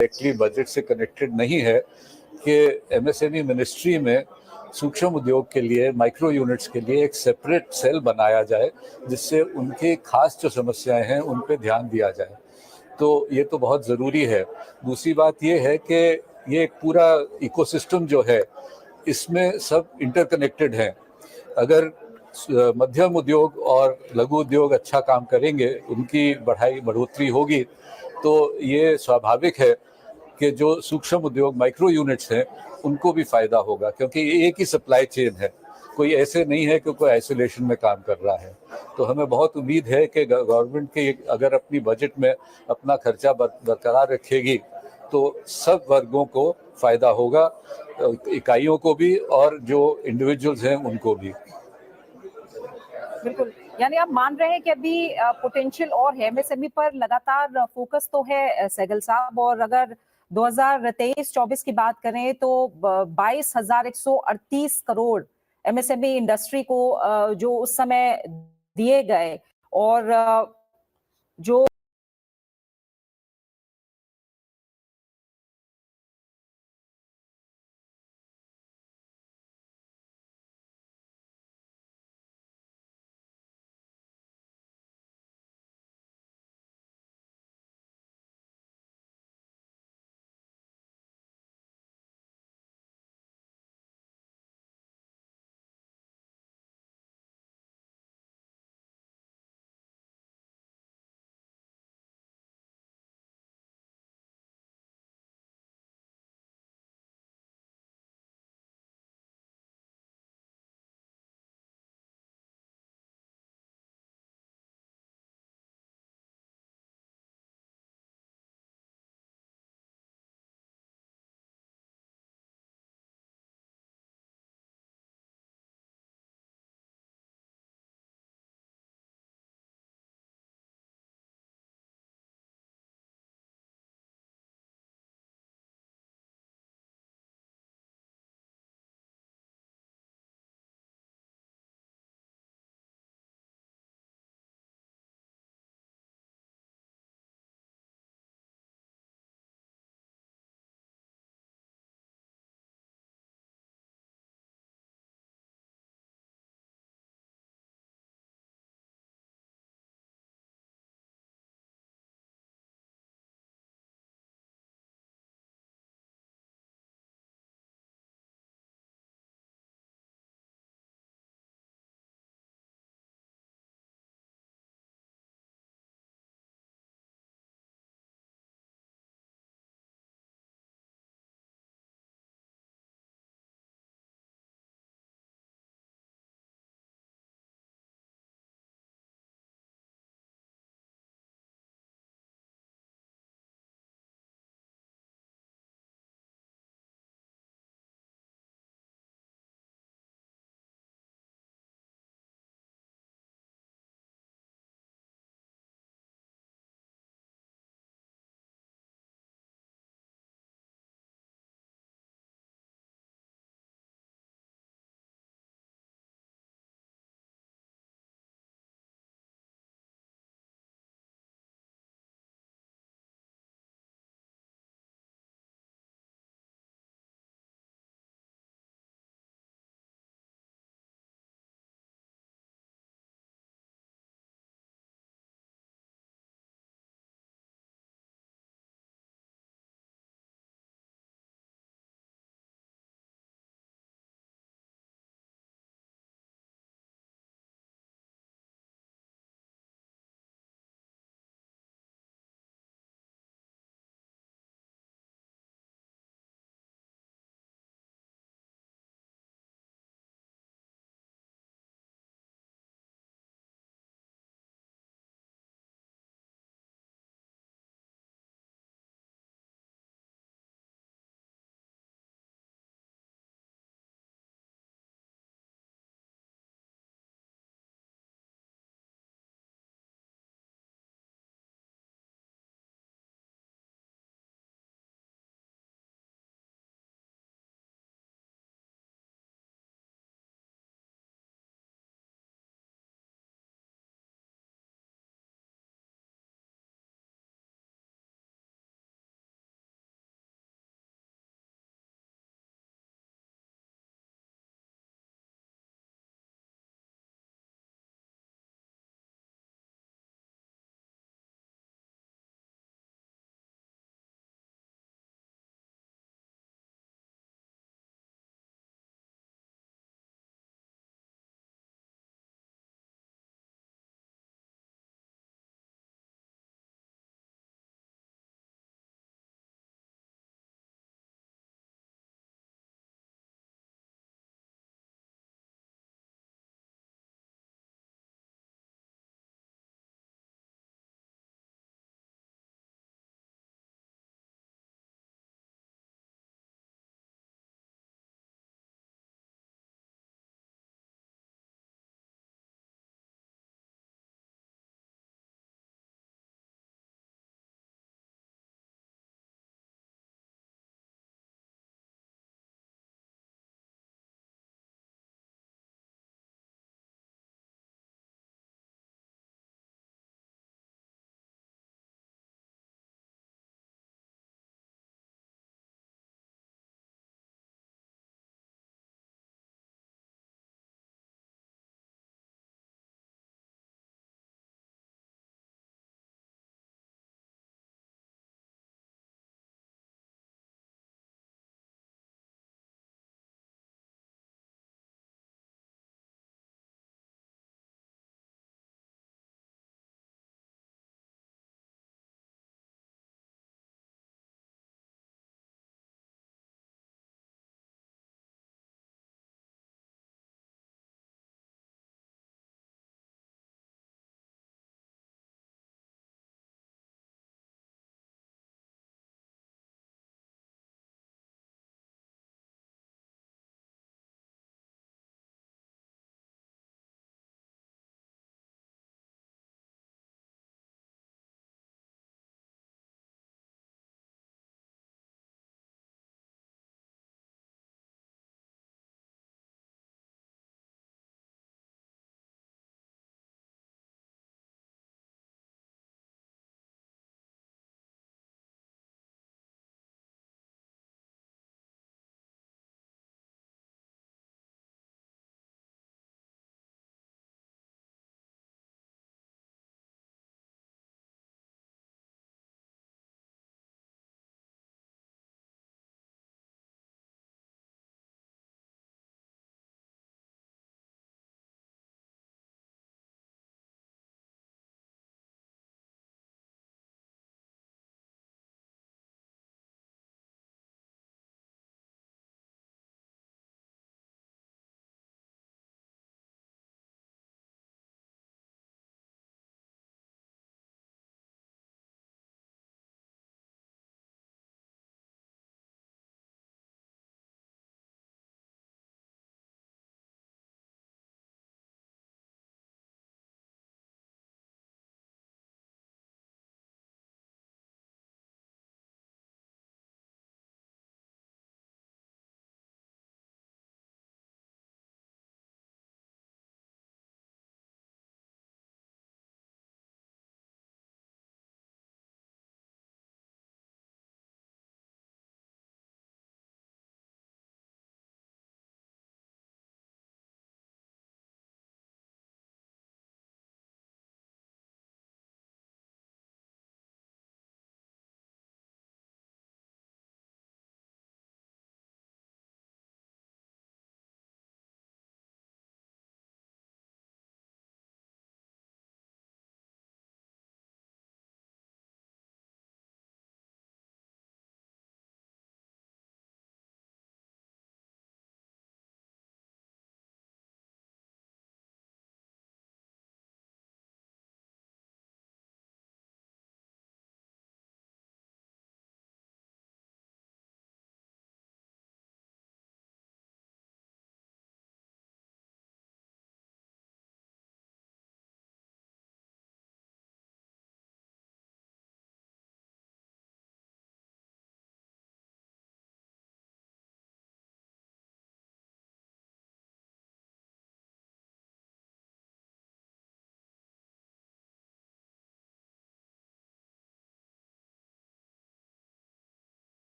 Directly budget से connected नहीं है कि एमएसएमई मिनिस्ट्री में सूक्ष्म उद्योग के लिए, माइक्रो यूनिट्स के लिए एक सेपरेट सेल बनाया जाए, जिससे उनकी खास जो समस्याएं हैं उन पे ध्यान दिया जाए। तो ये तो बहुत ज़रूरी है। दूसरी बात ये है कि ये एक पूरा इकोसिस्टम जो है, इसमें सब इंटरकनेक्टेड हैं। अगर मध्यम उद्योग और लघु उद्योग अच्छा काम करेंगे, उनकी बढ़ोतरी होगी, तो ये स्वाभाविक है कि जो सूक्ष्म उद्योग, माइक्रो यूनिट्स हैं, उनको भी फायदा होगा, क्योंकि ये एक ही सप्लाई चेन है। कोई ऐसे नहीं है कि कोई आइसोलेशन में काम कर रहा है। तो हमें बहुत उम्मीद है कि गवर्नमेंट के अगर अपनी बजट में अपना खर्चा बरकरार रखेगी, तो सब वर्गों को फायदा होगा, इकाइयों को भी और जो इंडिविजुअल्स हैं उनको भी। बिल्कुल, यानी आप मान रहे हैं कि अभी पोटेंशियल और है, एमएसएमई पर लगातार फोकस तो है सहगल साहब। और अगर 2023-24 की बात करें तो 22,138 करोड़ एमएसएमई इंडस्ट्री को जो उस समय दिए गए, और जो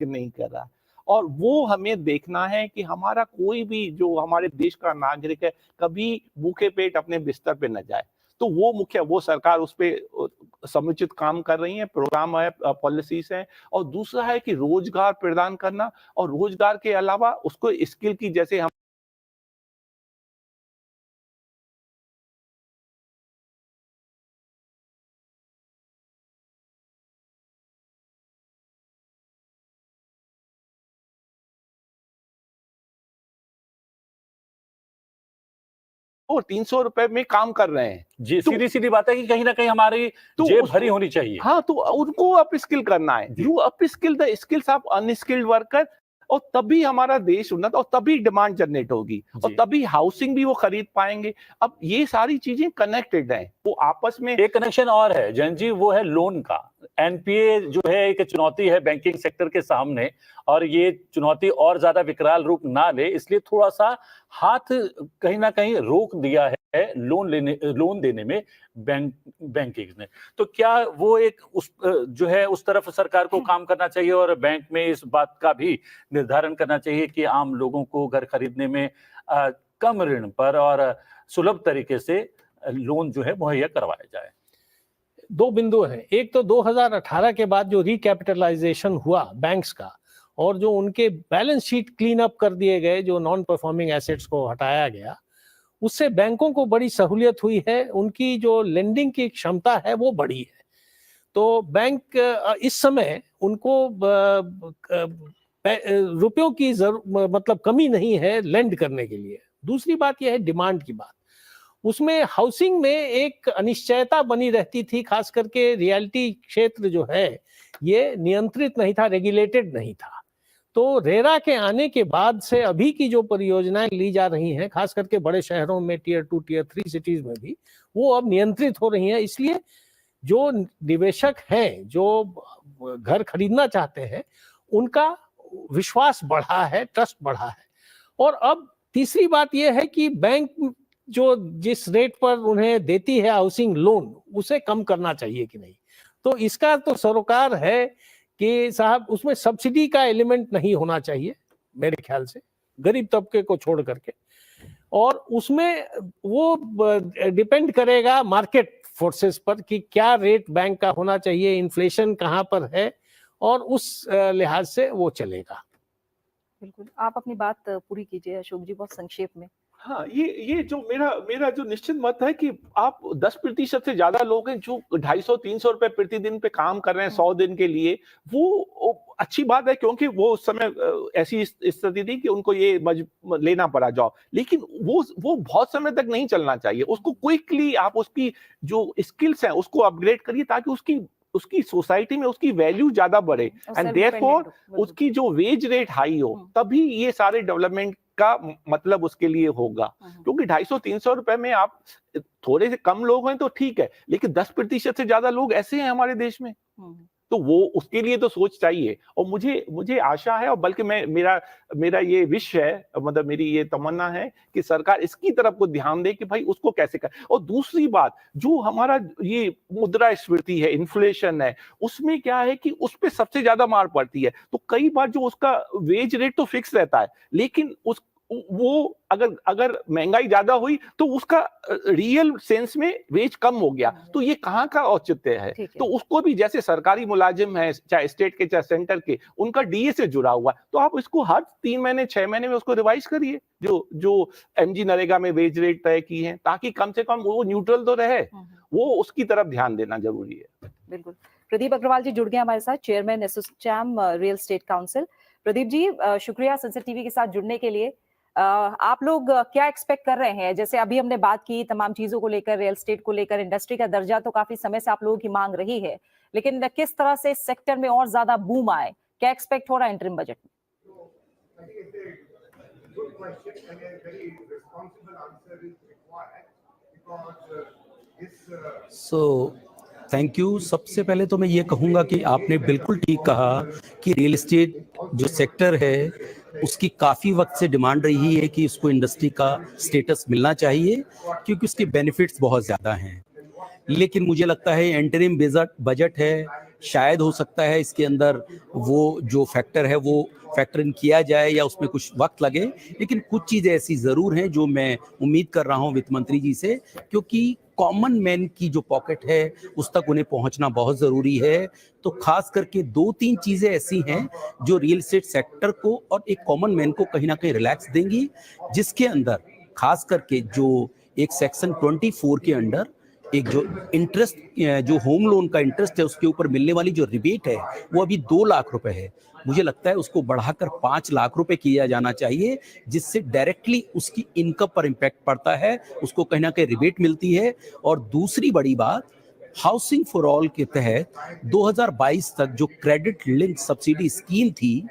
नहीं कर रहा, और वो हमें देखना है कि हमारा कोई भी जो हमारे देश का नागरिक है कभी भूखे पेट अपने बिस्तर पे न जाए। तो वो मुख्य, वो सरकार उस पे समुचित काम कर रही है, प्रोग्राम है, पॉलिसीज है। और दूसरा है कि रोजगार प्रदान करना, और रोजगार के अलावा उसको स्किल की, जैसे हम 300 रुपए में काम कर रहे हैं। जी, तो सीधी सीधी बात है कि कहीं ना कहीं हमारी तो जेब उसको- भरी होनी चाहिए। हाँ, तो उनको अप स्किल करना है। You up skill the skills of unskilled worker, और तभी हमारा देश उन्नत, और तभी डिमांड जनरेट होगी, और जी। तभी हाउसिंग भी वो खरीद पाएंगे। अब ये सारी चीजें कनेक्टेड हैं, वो आपस में। एक कनेक्शन और है जैन जी, वो है लोन का। एनपीए जो है एक चुनौती है बैंकिंग सेक्टर के सामने, और ये चुनौती और ज्यादा विकराल रूप ना ले, इसलिए थोड़ा सा हाथ कहीं ना कहीं रोक दिया है लोन देने में बैंकिंग ने। तो क्या वो एक जो है उस तरफ सरकार को काम करना चाहिए, और बैंक में इस बात का भी निर्धारण करना चाहिए कि आम लोगों को घर खरीदने में कम ऋण पर और सुलभ तरीके से लोन जो है मुहैया करवाया जाए। दो बिंदु हैं। एक तो 2018 के बाद जो रिकैपिटलाइजेशन हुआ बैंक्स का, और जो उनके बैलेंस शीट क्लीन अप कर दिए गए, जो नॉन परफॉर्मिंग एसेट्स को हटाया गया, उससे बैंकों को बड़ी सहूलियत हुई है। उनकी जो लेंडिंग की क्षमता है वो बढ़ी है। तो बैंक इस समय उनको रुपयों की मतलब कमी नहीं है लेंड करने के लिए। दूसरी बात यह है डिमांड की बात। उसमें हाउसिंग में एक अनिश्चयता बनी रहती थी, खास करके रियल्टी क्षेत्र जो है ये नियंत्रित नहीं था, रेगुलेटेड नहीं था। तो रेरा के आने के बाद से अभी की जो परियोजनाएं ली जा रही हैं, खास करके बड़े शहरों में, टियर 2 टियर 3 सिटीज में भी, वो अब नियंत्रित हो रही हैं। इसलिए जो निवेशक हैं, जो घर खरीदना चाहते हैं, उनका विश्वास बढ़ा है, ट्रस्ट बढ़ा है। और अब तीसरी बात यह है कि बैंक जो जिस रेट पर उन्हें देती है हाउसिंग लोन, उसे कम करना चाहिए कि नहीं। तो इसका तो सरोकार है कि साहब उसमें सब्सिडी का एलिमेंट नहीं होना चाहिए मेरे ख्याल से, गरीब तबके को छोड़ करके। और उसमें वो डिपेंड करेगा मार्केट फोर्सेस पर कि क्या रेट बैंक का होना चाहिए, इन्फ्लेशन कहाँ पर है, और उस लिहाज से वो चलेगा। बिल्कुल, आप अपनी बात पूरी कीजिए अशोक जी, बहुत संक्षेप में। हाँ, ये जो मेरा जो निश्चित मत है कि आप 10% से ज्यादा लोग हैं जो 250-300 रुपए प्रतिदिन पे काम कर रहे हैं 100 दिन के लिए, वो अच्छी बात है, क्योंकि वो उस समय ऐसी स्थिति थी कि उनको ये लेना पड़ा जॉब। लेकिन वो बहुत समय तक नहीं चलना चाहिए। उसको क्विकली आप उसकी जो स्किल्स हैं उसको अपग्रेड करिए, ताकि उसकी सोसाइटी में उसकी वैल्यू ज्यादा बढ़े, एंड देयरफॉर उसकी जो वेज रेट हाई हो, तभी ये सारे डेवलपमेंट का मतलब उसके लिए होगा। क्योंकि 250-300 रुपए में आप थोड़े से कम लोग हैं तो ठीक है, लेकिन 10% से ज्यादा लोग ऐसे हैं हमारे देश में, तो वो उसके लिए तो सोच चाहिए। और मुझे आशा है, और बल्कि मेरा ये विश है, मतलब मेरी ये तमन्ना है कि सरकार इसकी तरफ को ध्यान दे कि भाई उसको कैसे कर। और दूसरी बात, जो हमारा ये मुद्रास्फीति है, इन्फ्लेशन है, उसमें क्या है कि उस पर सबसे ज्यादा मार पड़ती है। तो कई बार जो उसका वेज रेट तो फिक्स रहता है, लेकिन वो अगर महंगाई ज्यादा हुई तो उसका रियल सेंस में वेज कम हो गया, तो ये कहाँ का औचित्य है। तो उसको भी, जैसे सरकारी मुलाजिम है, चाहे स्टेट के चाहे सेंटर के, उनका डीए से जुड़ा हुआ, तो आप इसको हर 3 महीने 6 महीने में उसको रिवाइज करिए, जो एमजी नरेगा में वेज रेट तय की है, ताकि कम से कम वो न्यूट्रल तो रहे। वो उसकी तरफ ध्यान देना जरूरी है। बिल्कुल। प्रदीप अग्रवाल जी जुड़ गए हमारे साथ, chairman ASSOCHAM real estate council. Pradeep ji, शुक्रिया संसद टीवी के साथ जुड़ने के लिए। आप लोग क्या एक्सपेक्ट कर रहे हैं? जैसे अभी हमने बात की तमाम चीजों को लेकर, रियल एस्टेट को लेकर, इंडस्ट्री का दर्जा तो काफी समय से आप लोगों की मांग रही है, लेकिन किस तरह से इस सेक्टर में और ज्यादा बूम आए, क्या एक्सपेक्ट हो रहा है इंटरिम बजट में? Thank you. सबसे पहले तो मैं ये कहूँगा कि आपने बिल्कुल ठीक कहा कि रियल एस्टेट जो सेक्टर है उसकी काफ़ी वक्त से डिमांड रही है कि इसको इंडस्ट्री का स्टेटस मिलना चाहिए, क्योंकि उसके बेनिफिट्स बहुत ज़्यादा हैं। लेकिन मुझे लगता है इंटरिम बजट है, शायद हो सकता है इसके अंदर वो जो फैक्टर है वो फैक्टर इन किया जाए या उसमें कुछ वक्त लगे, लेकिन कुछ चीज़ें ऐसी ज़रूर हैं जो मैं उम्मीद कर रहा हूं वित्त मंत्री जी से, क्योंकि कॉमन मैन की जो पॉकेट है उस तक उन्हें पहुंचना बहुत ज़रूरी है। तो खास करके 2-3 चीज़ें ऐसी हैं जो रियल एस्टेट सेक्टर को और एक कॉमन मैन को कहीं ना कहीं रिलैक्स देंगी, जिसके अंदर खास करके जो एक सेक्शन 24 के अंडर एक जो इंटरेस्ट, जो होम लोन का इंटरेस्ट है उसके ऊपर मिलने वाली जो रिबेट है वो अभी 2 लाख रुपए है। मुझे लगता है उसको बढ़ाकर 5 लाख रुपए किया जाना चाहिए, जिससे डायरेक्टली उसकी इनकम पर इम्पैक्ट पड़ता है, उसको कहीं ना कहीं रिबेट मिलती है। और दूसरी बड़ी बात, हाउसिंग फॉर ऑल के तहत 2022 तक जो क्रेडिट लिंक सब्सिडी स्कीम थी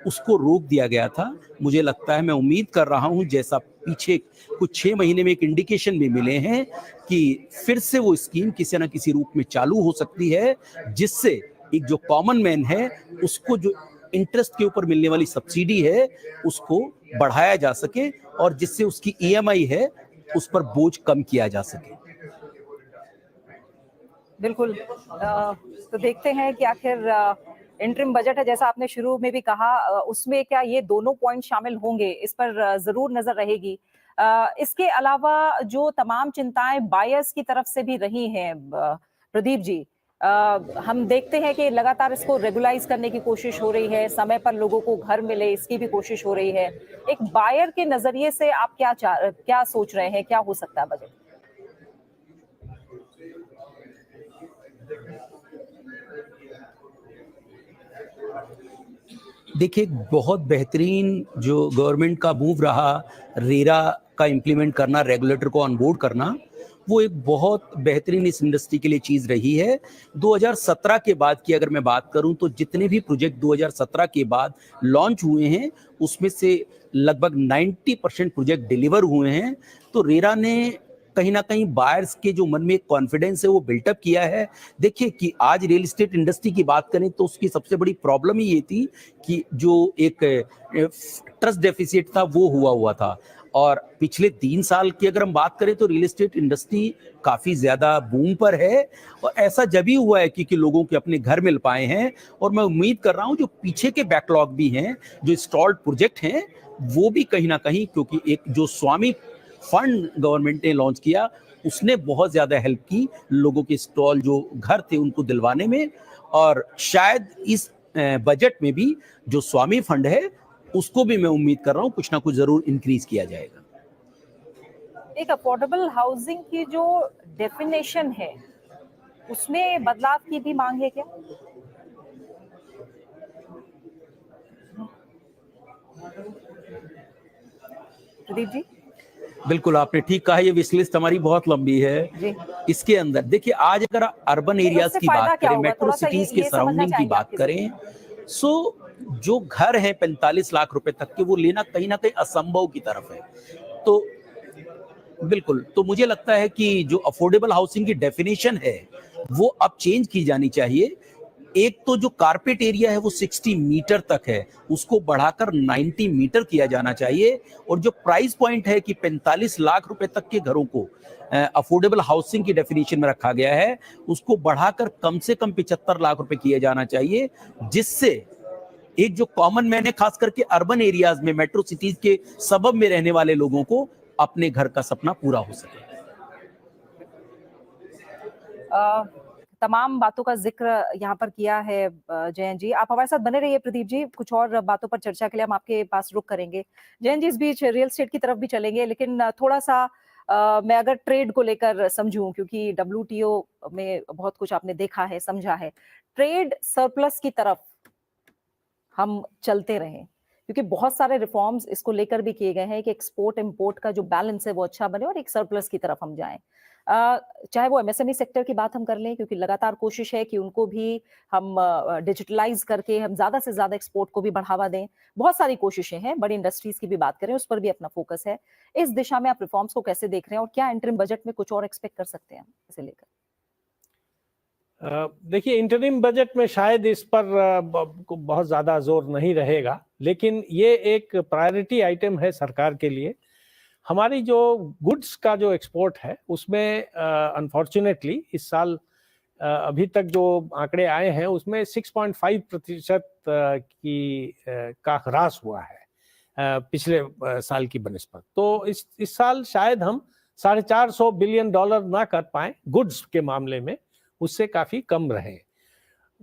उसको रोक दिया गया था। मुझे लगता है, मैं उम्मीद कर रहा हूं, जैसा पीछे कुछ 6 महीने में एक इंडिकेशन भी मिले हैं कि फिर से वो स्कीम किसी न किसी रूप में चालू हो सकती है, जिससे एक जो कॉमन मैन है उसको जो इंटरेस्ट के ऊपर मिलने वाली सब्सिडी है उसको बढ़ाया जा सके और जिससे उसकी ईएमआई है उस पर बोझ कम किया जा सके। बिल्कुल। तो देखते हैं कि आखिर इंटरिम बजट है, जैसा आपने शुरू में भी कहा, उसमें क्या ये दोनों पॉइंट शामिल होंगे, इस पर जरूर नजर रहेगी। इसके अलावा जो तमाम चिंताएं बायर्स की तरफ से भी रही हैं, प्रदीप जी, हम देखते हैं कि लगातार इसको रेगुलाइज करने की कोशिश हो रही है, समय पर लोगों को घर मिले इसकी भी कोशिश हो रही है। एक बायर के नजरिए से आप क्या सोच रहे हैं, क्या हो सकता है बजट? देखिए, बहुत बेहतरीन जो गवर्नमेंट का मूव रहा, रेरा का इम्प्लीमेंट करना, रेगुलेटर को ऑनबोर्ड करना, वो एक बहुत बेहतरीन इस इंडस्ट्री के लिए चीज़ रही है। 2017 के बाद की अगर मैं बात करूं तो जितने भी प्रोजेक्ट 2017 के बाद लॉन्च हुए हैं उसमें से लगभग 90% प्रोजेक्ट डिलीवर हुए हैं। तो रेरा ने कहीं ना कहीं बायर्स के जो मन में एक कॉन्फिडेंस है वो बिल्टअप किया है। देखिए कि आज रियल एस्टेट इंडस्ट्री की बात करें तो उसकी सबसे बड़ी प्रॉब्लम ही ये थी कि जो एक ट्रस्ट डेफिसिट था वो हुआ था। और पिछले 3 साल की अगर हम बात करें तो रियल एस्टेट इंडस्ट्री काफी ज्यादा बूम पर है और ऐसा जब ही हुआ है कि लोगों के अपने घर मिल पाए हैं। और मैं उम्मीद कर रहा हूं जो पीछे के बैकलॉग भी हैं, जो स्टॉल्ड प्रोजेक्ट हैं, वो भी कहीं ना कहीं, क्योंकि एक जो स्वामी फंड गवर्नमेंट ने लॉन्च किया उसने बहुत ज्यादा हेल्प की लोगों के स्टॉल जो घर थे उनको दिलवाने में। और शायद इस बजट में भी जो स्वामी फंड है उसको भी मैं उम्मीद कर रहा हूं कुछ ना कुछ जरूर इंक्रीज किया जाएगा। एक अफोर्डेबल हाउसिंग की जो डेफिनेशन है उसमें बदलाव की भी मांग है क्या? प्रदीप जी? बिल्कुल, आपने ठीक कहा, ये विश लिस्ट हमारी बहुत लंबी है जी। इसके अंदर। देखिए, आज अगर अर्बन एरियाज की बात करें, मेट्रो सिटीज के सराउंडिंग की बात करें, सो जो घर है 45 लाख रुपए तक के, वो लेना कहीं ना कहीं असंभव की तरफ है। तो बिल्कुल, तो मुझे लगता है कि जो अफोर्डेबल हाउसिंग की डेफिनेशन है वो अब चेंज की जानी चाहिए। एक तो जो कारपेट एरिया है वो 60 मीटर तक है, उसको बढ़ाकर 90 मीटर किया जाना चाहिए। और जो प्राइस पॉइंट है कि 45 लाख रुपए तक के घरों को अफोर्डेबल हाउसिंग की डेफिनेशन में रखा गया है, उसको बढ़ाकर कम से कम 75 लाख रुपए किया जाना चाहिए, जिससे एक जो कॉमन मैन है, खास करके अर्बन एरियाज में, मेट्रो सिटीज के सबब में रहने वाले लोगों को अपने घर का सपना पूरा हो सके। तमाम बातों का जिक्र यहाँ पर किया है जयंत जी। आप हमारे साथ बने रहिए प्रदीप जी, कुछ और बातों पर चर्चा के लिए हम आपके पास रुख करेंगे। जयंत जी, इस बीच रियल एस्टेट की तरफ भी चलेंगे, लेकिन थोड़ा सा मैं अगर ट्रेड को लेकर समझूं, क्योंकि WTO में बहुत कुछ आपने देखा है, समझा है, ट्रेड सरप्लस की तरफ हम चलते रहें, क्योंकि बहुत सारे रिफॉर्म्स इसको लेकर भी किए गए हैं कि एक्सपोर्ट इंपोर्ट का जो बैलेंस है वो अच्छा बने और एक सरप्लस की तरफ हम जाएं। चाहे वो MSME सेक्टर की बात हम कर लें, क्योंकि लगातार कोशिश है कि उनको भी हम डिजिटलाइज करके हम ज्यादा से ज्यादा एक्सपोर्ट को भी बढ़ावा दें। बहुत सारी कोशिशें हैं, बड़ी इंडस्ट्रीज की भी बात करें उस पर भी अपना फोकस है। इस दिशा में आप रिफॉर्म्स को कैसे देख रहे हैं और क्या इंटरिम बजट में कुछ और एक्सपेक्ट कर सकते हैं इसे लेकर? देखिए, इंटरिम बजट में शायद इस पर बहुत ज्यादा जोर नहीं रहेगा, लेकिन ये एक प्रायोरिटी आइटम है सरकार के लिए। हमारी जो गुड्स का जो एक्सपोर्ट है उसमें अनफॉर्चुनेटली इस साल अभी तक जो आंकड़े आए हैं उसमें 6.5% का ह्रास हुआ है पिछले साल की बनिस्बत। तो इस साल शायद हम $450 बिलियन ना कर पाए गुड्स के मामले में, उससे काफी कम रहे।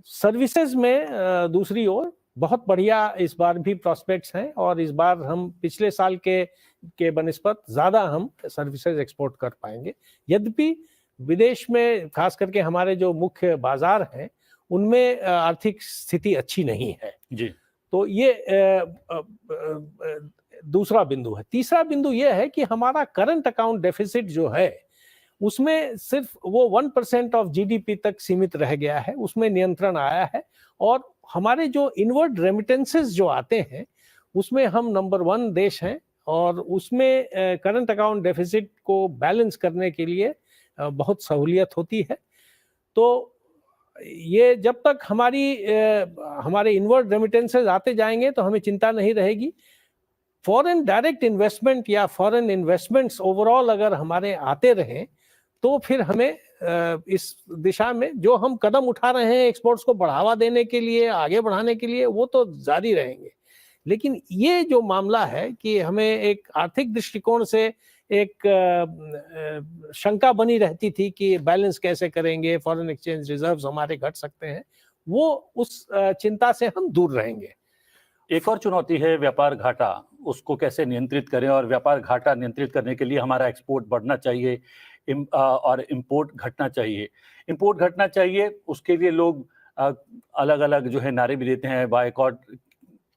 सर्विसेज में दूसरी ओर बहुत बढ़िया इस बार भी प्रोस्पेक्ट्स हैं और इस बार हम पिछले साल के बनिस्बत ज्यादा हम सर्विसेज एक्सपोर्ट कर पाएंगे। यद्यपि विदेश में खास करके हमारे जो मुख्य बाजार हैं उनमें आर्थिक स्थिति अच्छी नहीं है जी। तो ये दूसरा बिंदु है। तीसरा बिंदु ये है कि हमारा करंट अकाउंट डेफिसिट जो है उसमें सिर्फ वो 1% ऑफ जीडीपी तक सीमित रह गया है, उसमें नियंत्रण आया है। और हमारे जो इनवर्ड रेमिटेंसेस जो आते हैं उसमें हम नंबर 1 देश हैं और उसमें करंट अकाउंट डेफिसिट को बैलेंस करने के लिए बहुत सहूलियत होती है। तो ये जब तक हमारे इनवर्ड रेमिटेंसेस आते जाएंगे तो हमें चिंता नहीं रहेगी। फॉरेन डायरेक्ट इन्वेस्टमेंट या फॉरेन इन्वेस्टमेंट्स ओवरऑल अगर हमारे आते रहें तो फिर हमें इस दिशा में जो हम कदम उठा रहे हैं एक्सपोर्ट्स को बढ़ावा देने के लिए, आगे बढ़ाने के लिए, वो तो जारी रहेंगे। लेकिन ये जो मामला है कि हमें एक आर्थिक दृष्टिकोण से एक शंका बनी रहती थी कि बैलेंस कैसे करेंगे, फॉरेन एक्सचेंज रिजर्व्स हमारे घट सकते हैं, वो उस चिंता से हम दूर रहेंगे। एक और चुनौती है व्यापार घाटा, उसको कैसे नियंत्रित करें। और व्यापार घाटा नियंत्रित करने के लिए हमारा एक्सपोर्ट बढ़ना चाहिए और इंपोर्ट घटना चाहिए। इंपोर्ट घटना चाहिए उसके लिए लोग अलग अलग जो है नारे भी देते हैं, बायकॉट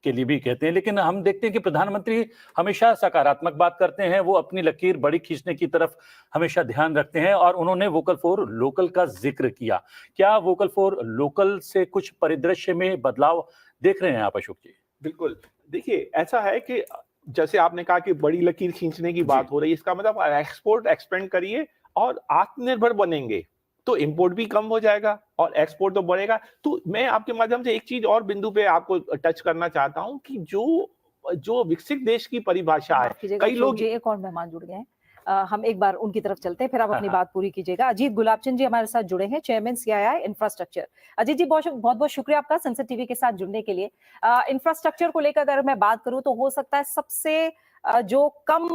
के लिए भी कहते हैं। लेकिन हम देखते हैं कि प्रधानमंत्री हमेशा सकारात्मक बात करते हैं, वो अपनी लकीर बड़ी खींचने की तरफ हमेशा ध्यान रखते हैं और उन्होंने वोकल फॉर लोकल का जिक्र किया। क्या वोकल फॉर लोकल से कुछ परिदृश्य में बदलाव देख रहे हैं आप अशोक जी? बिल्कुल, देखिए ऐसा है कि जैसे आपने कहा कि बड़ी लकीर खींचने की बात हो रही है, इसका मतलब एक्सपोर्ट एक्सपेंड करिए और आत्मनिर्भर बनेंगे तो इंपोर्ट भी कम हो जाएगा और एक्सपोर्ट तो बढ़ेगा। तो मैं आपके माध्यम से एक चीज और बिंदु पे आपको टच करना चाहता हूं कि जो विकसित देश की परिभाषा है, कई लोग एक और मेहमान जुड़ गए हैं, हम एक बार उनकी तरफ चलते हैं, फिर आप अपनी बात पूरी कीजिएगा। अजीत गुलाबचंद जी हमारे साथ जुड़े हैं, चेयरमैन सीआईआई इंफ्रास्ट्रक्चर। अजीत जी बहुत बहुत शुक्रिया आपका संसद टीवी के साथ जुड़ने के लिए। इंफ्रास्ट्रक्चर को लेकर अगर मैं बात करूं तो हो सकता है सबसे जो कम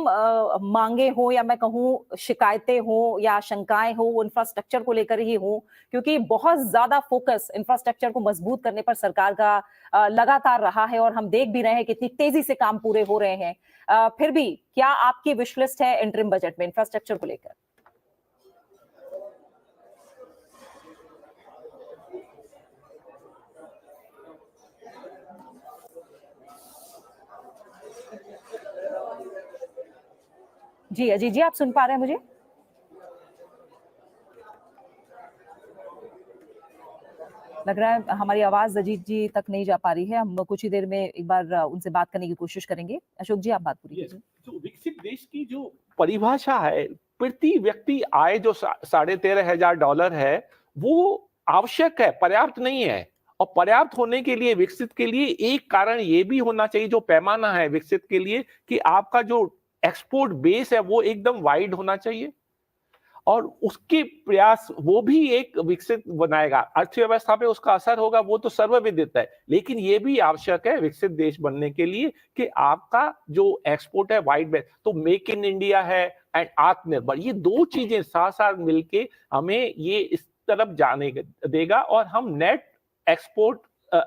मांगे हो या मैं कहूं शिकायतें हो या शंकाएं हो वो इंफ्रास्ट्रक्चर को लेकर ही हो, क्योंकि बहुत ज्यादा फोकस इंफ्रास्ट्रक्चर को मजबूत करने पर सरकार का लगातार रहा है और हम देख भी रहे हैं कितनी तेजी से काम पूरे हो रहे हैं। फिर भी क्या आपकी विश लिस्ट है इंटरिम बजट में इंफ्रास्ट्रक्चर को लेकर? जी अजीत जी, आप सुन पा रहे हैं मुझे? लग रहा है हमारी आवाज अजीत जी तक नहीं जा पा रही है। हम कुछ ही देर में एक बार उनसे बात करने की कोशिश करेंगे। अशोक जी आप बात पूरी कीजिए। जो विकसित देश की जो परिभाषा है, प्रति व्यक्ति आय जो $13,500 है, वो आवश्यक है, पर्याप्त नहीं है। और पर्याप्त होने के लिए, विकसित के लिए एक कारण ये भी होना चाहिए, जो पैमाना है विकसित के लिए, कि आपका जो एक्सपोर्ट बेस है वो एकदम वाइड होना चाहिए और उसके प्रयास वो भी एक विकसित बनाएगा। अर्थव्यवस्था पे उसका असर होगा, वो तो सर्वविदित है। लेकिन ये भी आवश्यक है विकसित देश बनने के लिए कि आपका जो एक्सपोर्ट है वाइड बेस। तो मेक इन इंडिया है एंड आत्मनिर्भर, ये दो चीजें साथ साथ मिलके हमें ये इस तरफ जाने देगा और हम नेट एक्सपोर्ट,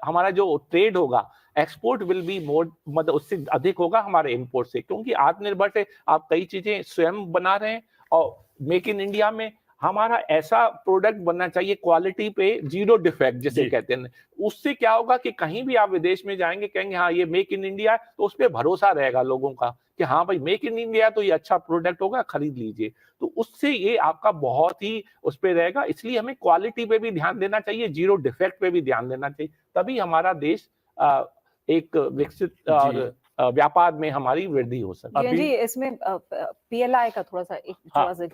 हमारा जो ट्रेड होगा, एक्सपोर्ट विल बी मोर, मतलब उससे अधिक होगा हमारे इंपोर्ट से, क्योंकि आत्मनिर्भर से आप कई चीजें स्वयं बना रहे हैं। और मेक इन इंडिया में हमारा ऐसा प्रोडक्ट बनना चाहिए क्वालिटी पे जीरो डिफेक्ट जिसे कहते हैं। उससे क्या होगा कि कहीं भी आप विदेश में जाएंगे, कहेंगे हाँ ये मेक इन इंडिया, तो उस पर भरोसा रहेगा लोगों का कि हाँ भाई मेक इन इंडिया तो ये अच्छा प्रोडक्ट होगा, खरीद लीजिए। तो उससे ये आपका बहुत ही उस पर रहेगा। इसलिए हमें क्वालिटी पे भी ध्यान देना चाहिए, जीरो डिफेक्ट पे भी ध्यान देना चाहिए, तभी हमारा देश एक विकसित और व्यापार में हमारी वृद्धि हो सकती जी। इसमें पीएलआई का थोड़ा सा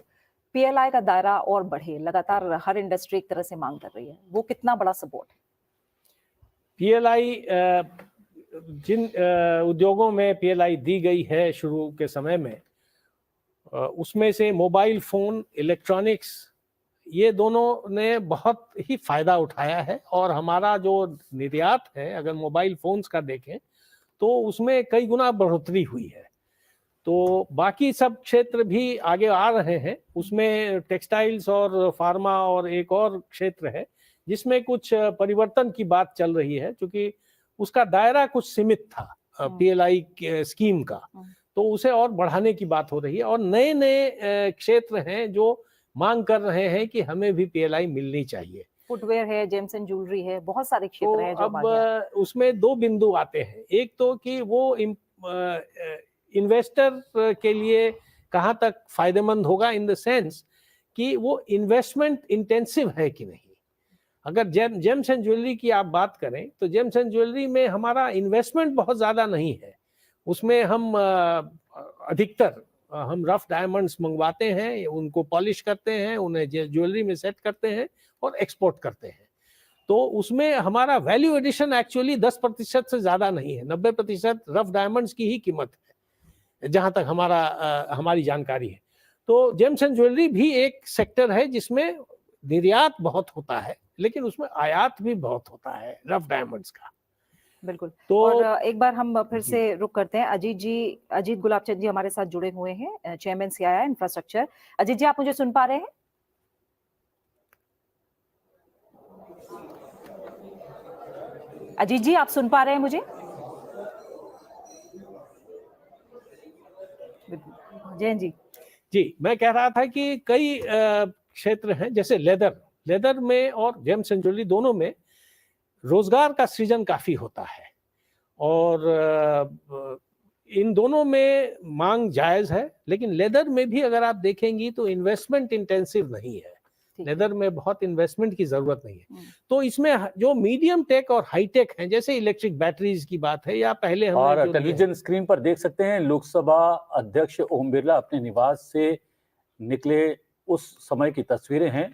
पीएलआई का दायरा और बढ़े, लगातार हर इंडस्ट्री एक तरह से मांग कर रही है, वो कितना बड़ा सपोर्ट है? पीएलआई, जिन उद्योगों में पीएलआई दी गई है शुरू के समय में, उसमें से मोबाइल फोन, इलेक्ट्रॉनिक्स, ये दोनों ने बहुत ही फायदा उठाया है और हमारा जो निर्यात है, अगर मोबाइल फोन्स का देखें तो उसमें कई गुना बढ़ोतरी हुई है। तो बाकी सब क्षेत्र भी आगे आ रहे हैं, उसमें टेक्सटाइल्स और फार्मा और एक और क्षेत्र है जिसमें कुछ परिवर्तन की बात चल रही है, क्योंकि उसका दायरा कुछ सीमित था पीएलआई स्कीम का, तो उसे और बढ़ाने की बात हो रही है। और नए नए क्षेत्र हैं जो मांग कर रहे हैं कि हमें भी पीएलआई मिलनी चाहिए। फुटवेयर है, जेम्स एंड ज्वेलरी है, बहुत सारे क्षेत्र हैं जो अब उसमें दो बिंदु आते हैं। एक तो कि वो इन्वेस्टर के लिए कहाँ तक फायदेमंद होगा, इन द सेंस कि वो इन्वेस्टमेंट इंटेंसिव है कि नहीं। अगर जेम्स एंड ज्वेलरी की आप बात करें तो जेम्स एंड ज्वेलरी में हमारा इन्वेस्टमेंट बहुत ज्यादा नहीं है। उसमें हम अधिकतर हम रफ डायमंड्स मंगवाते हैं, उनको पॉलिश करते हैं, उन्हें ज्वेलरी में सेट करते हैं और एक्सपोर्ट करते हैं। तो उसमें हमारा वैल्यू एडिशन एक्चुअली 10% से ज्यादा नहीं है। 90% रफ डायमंड्स की ही कीमत है, जहां तक हमारी जानकारी है। तो जेम्स एंड ज्वेलरी भी एक सेक्टर है जिसमें निर्यात बहुत होता है, लेकिन उसमें आयात भी बहुत होता है रफ डायमंड्स का। बिल्कुल। तो और एक बार हम फिर से रुक करते हैं। अजीत गुलाबचंद जी हमारे साथ जुड़े हुए हैं, चेयरमैन सीआईआई इंफ्रास्ट्रक्चर। अजीत जी, आप मुझे सुन पा रहे हैं? अजीत जी, आप सुन पा रहे हैं मुझे? जैन जी, मैं कह रहा था कि कई क्षेत्र हैं, जैसे लेदर में और जेम्स एंड ज्वेलरी दोनों में रोजगार का सृजन काफी होता है और इन दोनों में मांग जायज है। लेकिन लेदर में भी अगर आप देखेंगी तो इन्वेस्टमेंट इंटेंसिव नहीं है, लेदर में बहुत इन्वेस्टमेंट की जरूरत नहीं है। तो इसमें जो मीडियम टेक और हाई टेक हैं, जैसे इलेक्ट्रिक बैटरीज की बात है, या पहले हम और टेलीविजन स्क्रीन पर देख सकते हैं लोकसभा अध्यक्ष ओम बिरला अपने निवास से निकले उस समय की तस्वीरें हैं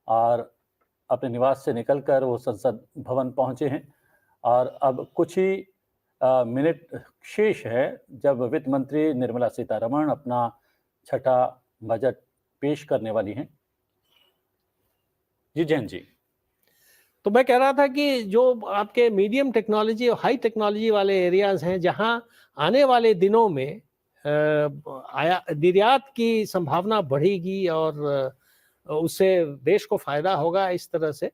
और अपने निवास से निकलकर वो संसद भवन पहुंचे हैं। और अब कुछ ही मिनट शेष है जब वित्त मंत्री निर्मला सीतारमण अपना छठा बजट पेश करने वाली हैं। जी जैन जी। तो मैं कह रहा था कि जो आपके मीडियम टेक्नोलॉजी और हाई टेक्नोलॉजी वाले एरियाज हैं, जहां आने वाले दिनों में निर्यात की संभावना बढ़ेगी और उससे देश को फायदा होगा, इस तरह से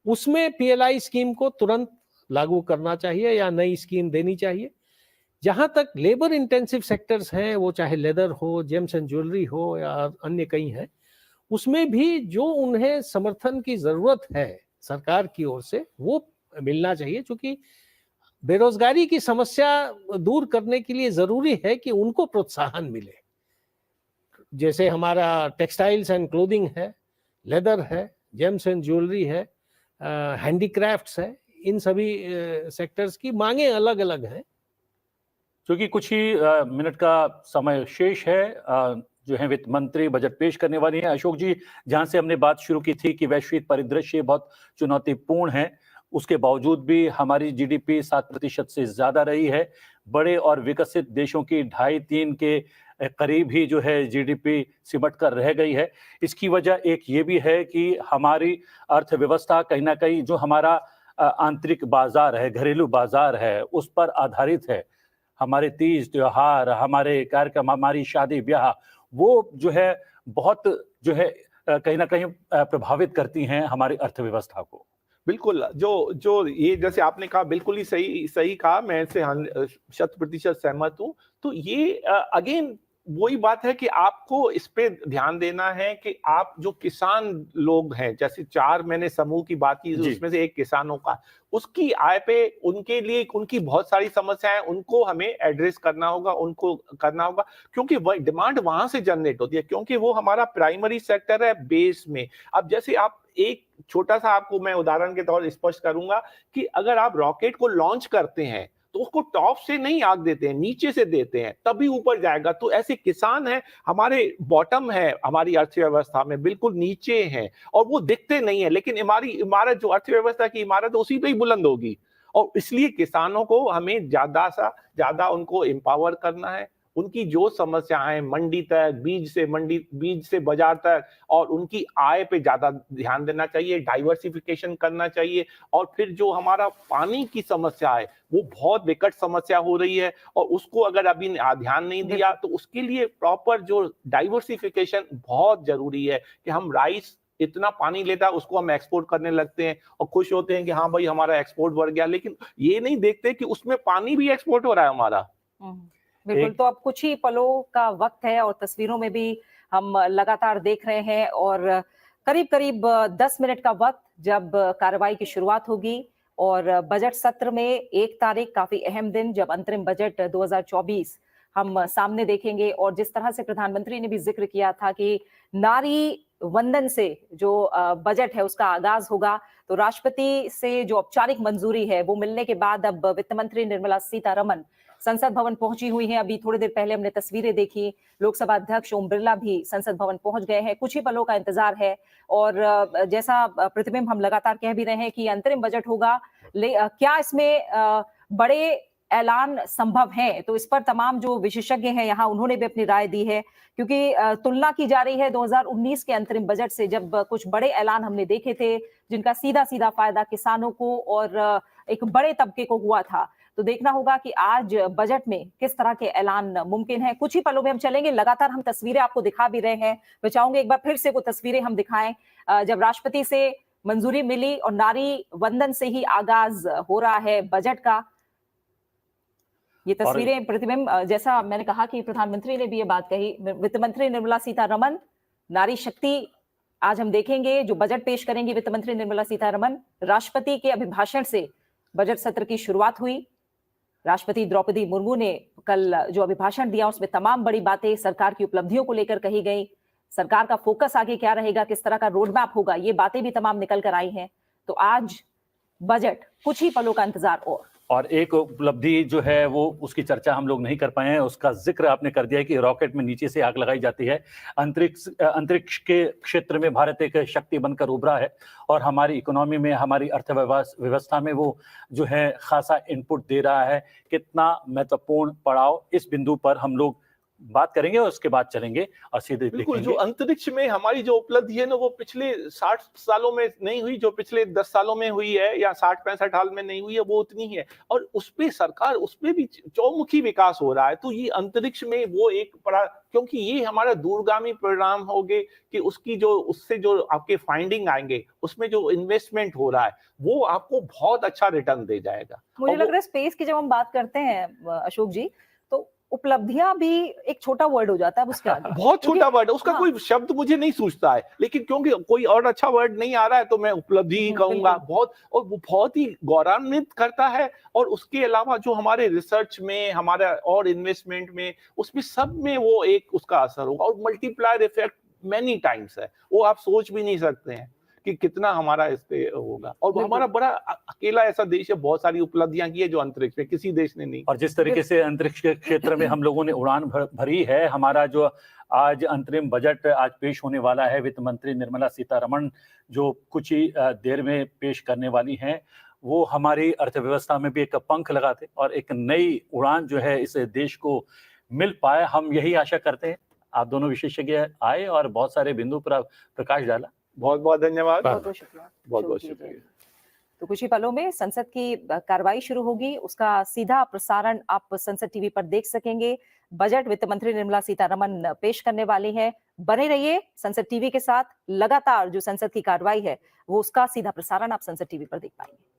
उसमें पीएलआई स्कीम को तुरंत लागू करना चाहिए या नई स्कीम देनी चाहिए। जहां तक लेबर इंटेंसिव सेक्टर्स हैं, वो चाहे लेदर हो, जेम्स एंड ज्वेलरी हो या अन्य कई हैं, उसमें भी जो उन्हें समर्थन की जरूरत है सरकार की ओर से वो मिलना चाहिए, क्योंकि बेरोजगारी की समस्या दूर करने के लिए जरूरी है कि उनको प्रोत्साहन मिले। जैसे हमारा टेक्सटाइल्स एंड क्लोथिंग है, लेदर है, जेम्स एंड ज्वेलरी है, हैंडीक्राफ्ट्स है, इन सभी सेक्टर्स की मांगे अलग अलग हैं। क्योंकि कुछ ही मिनट का समय शेष है, जो है वित्त मंत्री बजट पेश करने वाली हैं। अशोक जी, जहां से हमने बात शुरू की थी कि वैश्विक परिदृश्य बहुत चुनौतीपूर्ण है, उसके बावजूद भी हमारी जीडीपी 7% से ज्यादा रही है। बड़े और विकसित देशों की 2.5-3 के करीब ही जो है जीडीपी सिमट कर रह गई है। इसकी वजह एक ये भी है कि हमारी अर्थव्यवस्था कहीं ना कहीं जो हमारा आंतरिक बाजार है, घरेलू बाजार है, उस पर आधारित है। हमारे तीज त्योहार, हमारे कार्यक्रम, हमारी शादी ब्याह, वो जो है बहुत जो है कहीं ना कहीं प्रभावित करती हैं हमारी अर्थव्यवस्था को। बिल्कुल, जो ये जैसे आपने कहा बिल्कुल ही सही कहा, मैं इससे 100% सहमत हूँ। तो ये अगेन वही बात है कि आपको इस पे ध्यान देना है कि आप जो किसान लोग हैं, जैसे 4 मैंने समूह की बात की, उसमें से एक किसानों का, उसकी आय पे उनके लिए उनकी बहुत सारी समस्याएं, उनको हमें एड्रेस करना होगा, उनको करना होगा, क्योंकि डिमांड वहां से जनरेट होती है, क्योंकि वो हमारा प्राइमरी सेक्टर है बेस में। अब जैसे आप एक छोटा सा आपको मैं उदाहरण के तौर स्पष्ट करूंगा कि अगर आप रॉकेट को लॉन्च करते हैं तो उसको टॉप से नहीं आग देते हैं, नीचे से देते हैं, तभी ऊपर जाएगा। तो ऐसे किसान हैं, हमारे बॉटम है, हमारी अर्थव्यवस्था में बिल्कुल नीचे हैं और वो दिखते नहीं है, लेकिन हमारी इमारत जो अर्थव्यवस्था की इमारत है उसी पे ही बुलंद होगी। और इसलिए किसानों को हमें ज्यादा उनको एम्पावर करना है, उनकी जो समस्याएं मंडी तक, बीज से बाजार तक, और उनकी आय पे ज्यादा ध्यान देना चाहिए, डाइवर्सिफिकेशन करना चाहिए। और फिर जो हमारा पानी की समस्या है वो बहुत विकट समस्या हो रही है, और उसको अगर अभी ध्यान नहीं दिया तो उसके लिए प्रॉपर जो डाइवर्सिफिकेशन बहुत जरूरी है कि हम राइस इतना पानी लेता है उसको हम एक्सपोर्ट करने लगते हैं और खुश होते हैं कि हाँ भाई हमारा एक्सपोर्ट बढ़ गया, लेकिन ये नहीं देखते कि उसमें पानी भी एक्सपोर्ट हो रहा है हमारा। बिल्कुल। तो अब कुछ ही पलों का वक्त है और तस्वीरों में भी हम लगातार देख रहे हैं, और करीब करीब 10 मिनट का वक्त जब कार्रवाई की शुरुआत होगी, और बजट सत्र में 1 तारीख काफी अहम दिन जब अंतरिम बजट 2024 हम सामने देखेंगे। और जिस तरह से प्रधानमंत्री ने भी जिक्र किया था कि नारी वंदन से जो बजट है उसका आगाज होगा, तो राष्ट्रपति से जो औपचारिक मंजूरी है वो मिलने के बाद अब वित्त मंत्री निर्मला सीतारमन संसद भवन पहुंची हुई हैं। अभी थोड़ी देर पहले हमने तस्वीरें देखी, लोकसभा अध्यक्ष ओम बिरला भी संसद भवन पहुंच गए हैं। कुछ ही पलों का इंतजार है, और जैसा प्रतिबिंब हम लगातार कह भी रहे हैं कि अंतरिम बजट होगा, क्या इसमें बड़े ऐलान संभव है? तो इस पर तमाम जो विशेषज्ञ हैं यहाँ उन्होंने भी अपनी राय दी है, क्योंकि तुलना की जा रही है 2019 के अंतरिम बजट से, जब कुछ बड़े ऐलान हमने देखे थे जिनका सीधा सीधा फायदा किसानों को और एक बड़े तबके को हुआ था। तो देखना होगा कि आज बजट में किस तरह के ऐलान मुमकिन है। कुछ ही पलों में हम चलेंगे, लगातार हम तस्वीरें आपको दिखा भी रहे हैं। मैं चाहूंगी एक बार फिर से वो तस्वीरें हम दिखाएं जब राष्ट्रपति से मंजूरी मिली और नारी वंदन से ही आगाज हो रहा है बजट का। ये तस्वीरें प्रतिबिंब, जैसा मैंने कहा कि प्रधानमंत्री ने भी ये बात कही, वित्त मंत्री निर्मला सीतारमन, नारी शक्ति आज हम देखेंगे जो बजट पेश करेंगी वित्त मंत्री निर्मला सीतारमन। राष्ट्रपति के अभिभाषण से बजट सत्र की शुरुआत हुई। राष्ट्रपति द्रौपदी मुर्मू ने कल जो अभिभाषण दिया उसमें तमाम बड़ी बातें सरकार की उपलब्धियों को लेकर कही गई, सरकार का फोकस आगे क्या रहेगा, किस तरह का रोड मैप होगा, ये बातें भी तमाम निकल कर आई हैं। तो आज बजट, कुछ ही पलों का इंतजार। और एक उपलब्धि जो है वो उसकी चर्चा हम लोग नहीं कर पाए हैं, उसका जिक्र आपने कर दिया है कि रॉकेट में नीचे से आग लगाई जाती है। अंतरिक्ष के क्षेत्र में भारत एक शक्ति बनकर उभरा है और हमारी इकोनॉमी में, हमारी अर्थव्यवस्था में वो जो है खासा इनपुट दे रहा है। कितना महत्वपूर्ण पड़ाव, इस बिंदु पर हम लोग बात करेंगे और उसके बाद चलेंगे और सीधे बिल्कुल। देखेंगे। जो अंतरिक्ष में हमारी जो उपलब्धि है ना वो पिछले 60 सालों में नहीं हुई, जो पिछले 10 सालों में हुई है या 60-65 साल में नहीं हुई है, वो उतनी है। और उसपे सरकार, उसपे भी चौमुखी विकास हो रहा है। तो ये अंतरिक्ष में वो एक बड़ा, क्योंकि ये हमारा दूरगामी परिणाम होंगे कि उसकी जो, उससे जो आपके फाइंडिंग आएंगे, उसमें जो इन्वेस्टमेंट हो रहा है वो आपको बहुत अच्छा रिटर्न दे जाएगा। मुझे लग रहा है स्पेस की जब हम बात करते हैं अशोक जी, तो उपलब्धियां भी एक छोटा वर्ड हो जाता है उसके आगे। बहुत छोटा वर्ड है उसका। हाँ। कोई शब्द मुझे नहीं सूझता है, लेकिन क्योंकि कोई और अच्छा वर्ड नहीं आ रहा है तो मैं उपलब्धि ही कहूंगा। बहुत, और वो बहुत ही गौरवान्वित करता है। और उसके अलावा जो हमारे रिसर्च में, हमारा और इन्वेस्टमेंट में, उसमें सब में वो एक उसका असर होगा। और मल्टीप्लायर इफेक्ट मेनी टाइम्स है, वो आप सोच भी नहीं सकते हैं कि कितना हमारा इस पे होगा। और हमारा बड़ा अकेला ऐसा देश है, बहुत सारी उपलब्धियां की है जो अंतरिक्ष में किसी देश ने नहीं। और जिस तरीके से अंतरिक्ष के क्षेत्र में हम लोगों ने उड़ान भरी है, हमारा जो आज अंतरिम बजट आज पेश होने वाला है, वित्त मंत्री निर्मला सीतारमण जो कुछ ही देर में पेश करने वाली हैं, वो हमारी अर्थव्यवस्था में भी एक पंख लगाते और एक नई उड़ान जो है इस देश को मिल पाए, हम यही आशा करते हैं। आप दोनों विशेषज्ञ आए और बहुत सारे बिंदु पर प्रकाश डाला। बहुत बहुत धन्यवाद। बहुत बहुत शुक्रिया। बहुत बहुत शुक्रिया। तो कुछ ही पलों में संसद की कार्रवाई शुरू होगी, उसका सीधा प्रसारण आप संसद टीवी पर देख सकेंगे। बजट वित्त मंत्री निर्मला सीतारमण पेश करने वाली है। बने रहिए संसद टीवी के साथ। लगातार जो संसद की कार्रवाई है वो उसका सीधा प्रसारण आप संसद टीवी पर देख पाएंगे।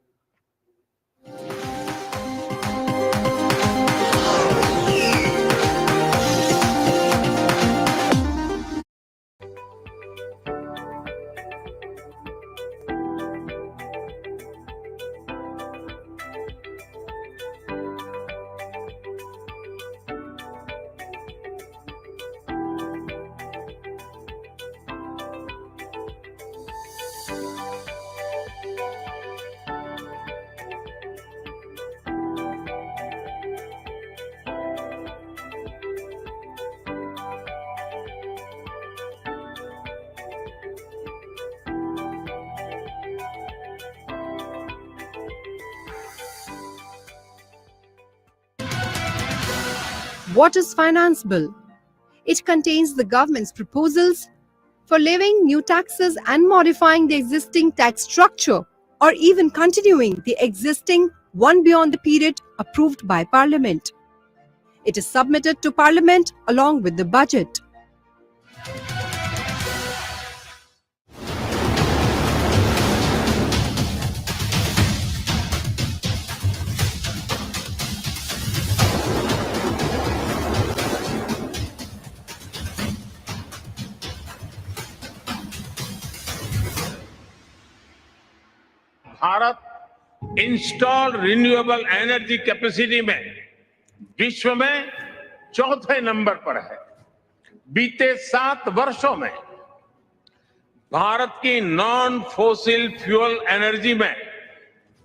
What is Finance Bill? It contains the government's proposals for levying new taxes and modifying the existing tax structure, or even continuing the existing one beyond the period approved by Parliament. It is submitted to Parliament along with the budget. Bharat installed renewable energy capacity में विश्व में चौथे number पर है। बीते 7 वर्षों में भारत की नॉन फोसिल फ्यूल एनर्जी में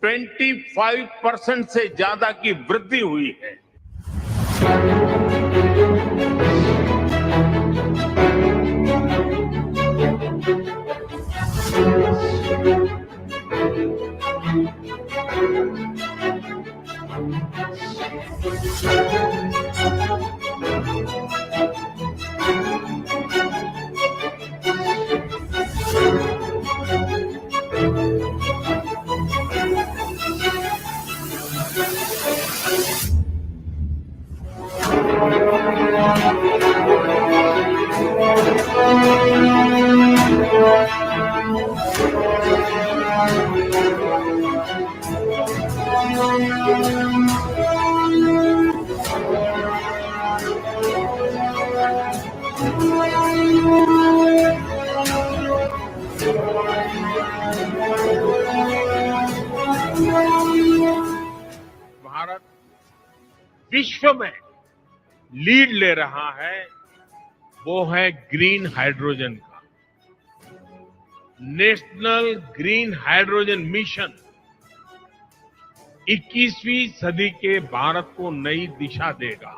25% से ज्यादा की वृद्धि हुई है। भारत विश्व में लीड ले रहा है, वो है ग्रीन हाइड्रोजन का। नेशनल ग्रीन हाइड्रोजन मिशन 21वीं सदी के भारत को नई दिशा देगा।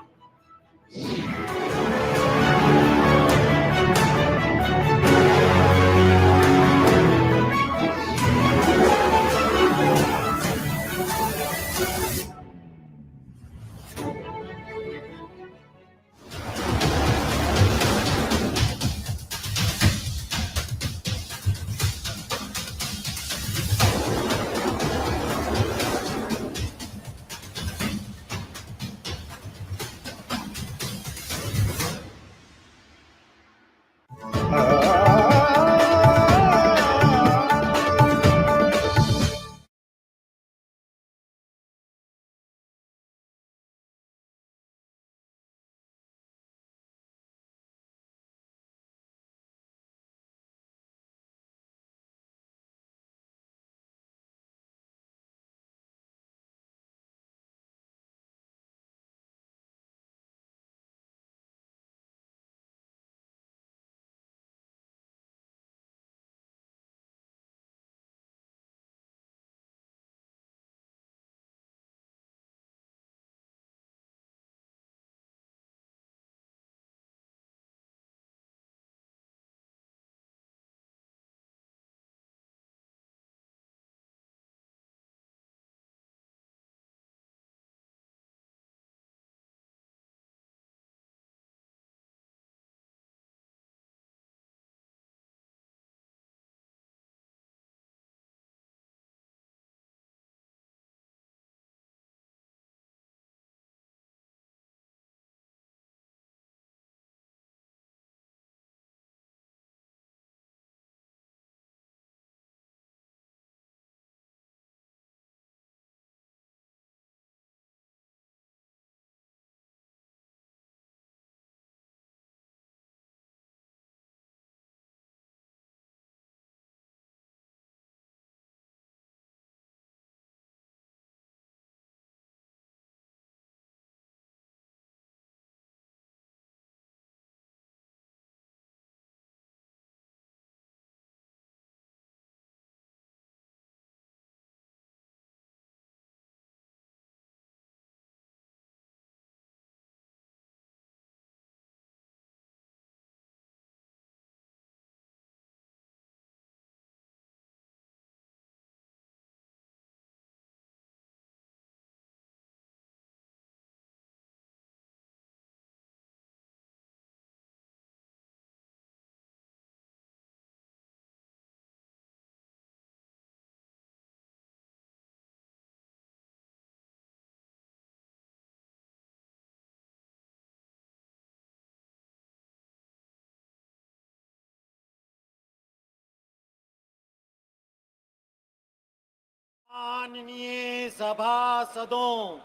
माननीय सभासदों,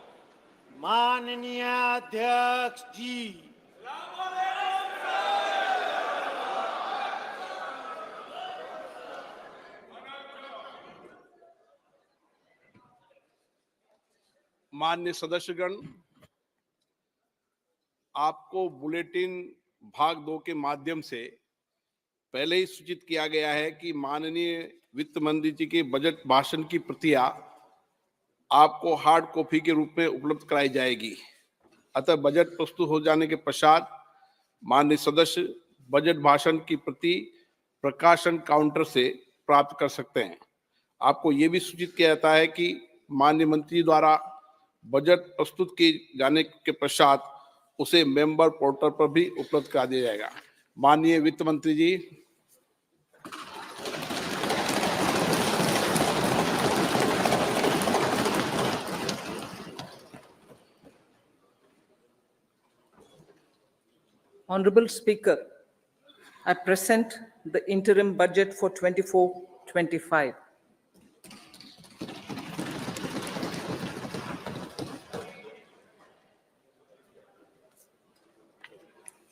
माननीय अध्यक्ष जी, माननीय सदस्यगण, आपको बुलेटिन भाग 2 के माध्यम से पहले ही सूचित किया गया है कि माननीय वित्त मंत्री जी के बजट भाषण की प्रतियां आपको हार्ड कॉपी के रूप में उपलब्ध कराई जाएगी। अतः बजट प्रस्तुत हो जाने के पश्चात माननीय सदस्य बजट भाषण की प्रति प्रकाशन काउंटर से प्राप्त कर सकते हैं। आपको ये भी सूचित किया जाता है कि माननीय मंत्री द्वारा बजट प्रस्तुत किए जाने के पश्चात उसे मेंबर पोर्टल पर भी उपलब्ध करा दिया जाएगा। माननीय वित्त मंत्री जी। Honorable Speaker, I present the interim budget for 24-25.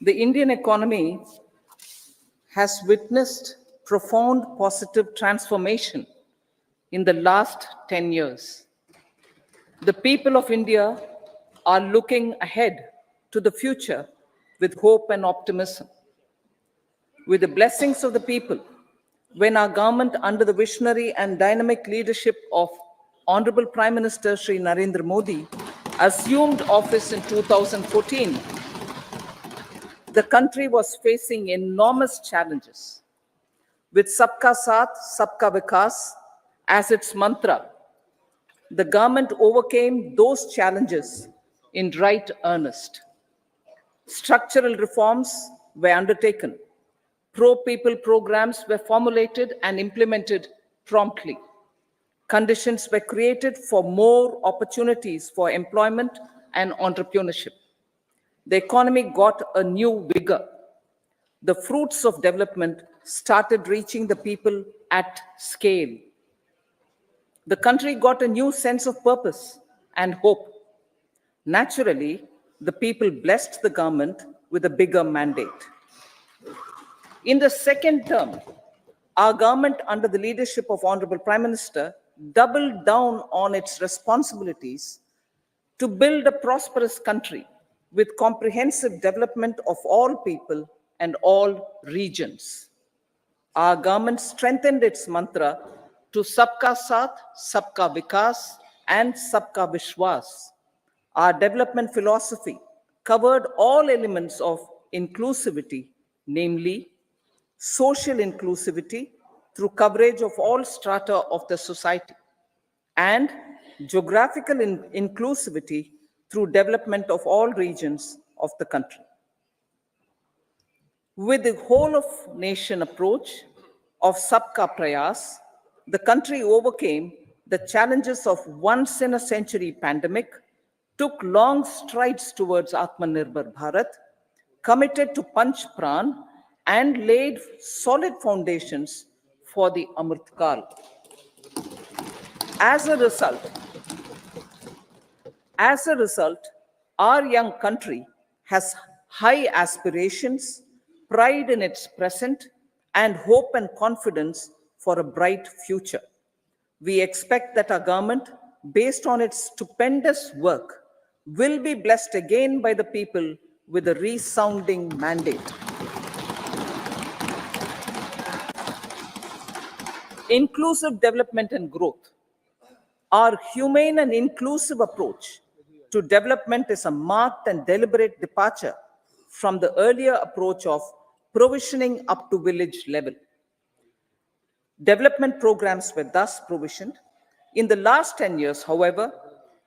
The Indian economy has witnessed profound positive transformation in the last 10 years. The people of India are looking ahead to the future with hope and optimism. With the blessings of the people, when our government, under the visionary and dynamic leadership of Honorable Prime Minister Shri Narendra Modi, assumed office in 2014, the country was facing enormous challenges. With Sabka Saath, Sabka Vikas as its mantra, the government overcame those challenges in right earnest. Structural reforms were undertaken. Pro-people programs were formulated and implemented promptly. Conditions were created for more opportunities for employment and entrepreneurship. The economy got a new vigor. The fruits of development started reaching the people at scale. The country got a new sense of purpose and hope. Naturally, the people blessed the government with a bigger mandate. In the second term, our government, under the leadership of Honorable Prime Minister, doubled down on its responsibilities to build a prosperous country with comprehensive development of all people and all regions. Our government strengthened its mantra to Sabka Saath, Sabka Vikas, and Sabka Vishwas. Our development philosophy covered all elements of inclusivity, namely social inclusivity through coverage of all strata of the society, and geographical inclusivity through development of all regions of the country. With the whole of nation approach of Sabka Prayas, the country overcame the challenges of once in a century pandemic, took long strides towards Atmanirbhar Bharat, committed to Panch Pran, and laid solid foundations for the Amrit Kal. As a result, our young country has high aspirations, pride in its present, and hope and confidence for a bright future. We expect that our government, based on its stupendous work, will be blessed again by the people with a resounding mandate. Inclusive development and growth. Our humane and inclusive approach to development is a marked and deliberate departure from the earlier approach of provisioning up to village level. Development programs were thus provisioned. In the last 10 years, however,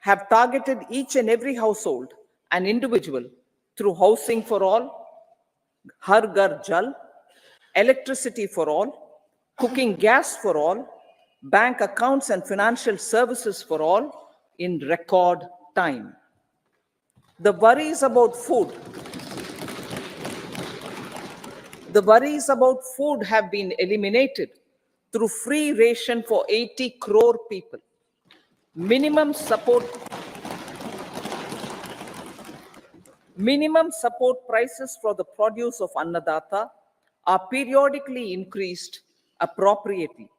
have targeted each and every household and individual through housing for all, Har Ghar Jal, electricity for all, cooking gas for all, bank accounts and financial services for all in record time. The worries about food have been eliminated through free ration for 80 crore people. Minimum support prices for the produce of Annadata are periodically increased appropriately.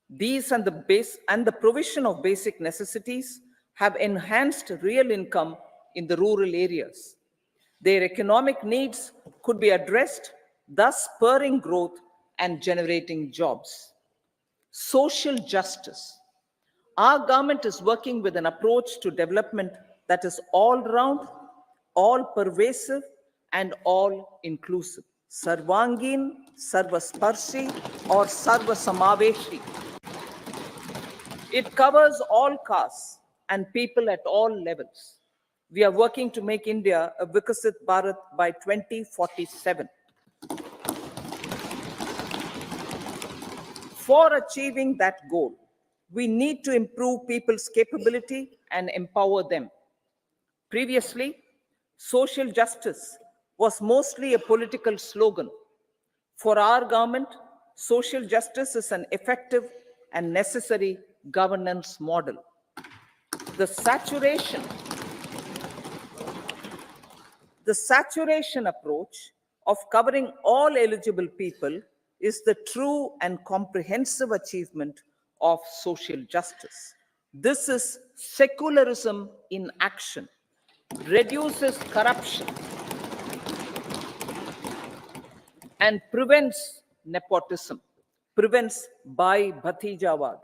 These and the provision of basic necessities have enhanced real income in the rural areas. Their economic needs could be addressed, thus spurring growth and generating jobs. Social justice. Our government is working with an approach to development that is all-round, all-pervasive, and all-inclusive. Sarvangin, Sarvasparshi, or Sarvasamaveshi. It covers all castes and people at all levels. We are working to make India a Vikasit Bharat by 2047. For achieving that goal, we need to improve people's capability and empower them. Previously, social justice was mostly a political slogan. For our government, social justice is an effective and necessary governance model. The saturation approach of covering all eligible people is the true and comprehensive achievement of social justice. This is secularism in action, reduces corruption, and prevents nepotism, prevents Bhai Bhatijawad.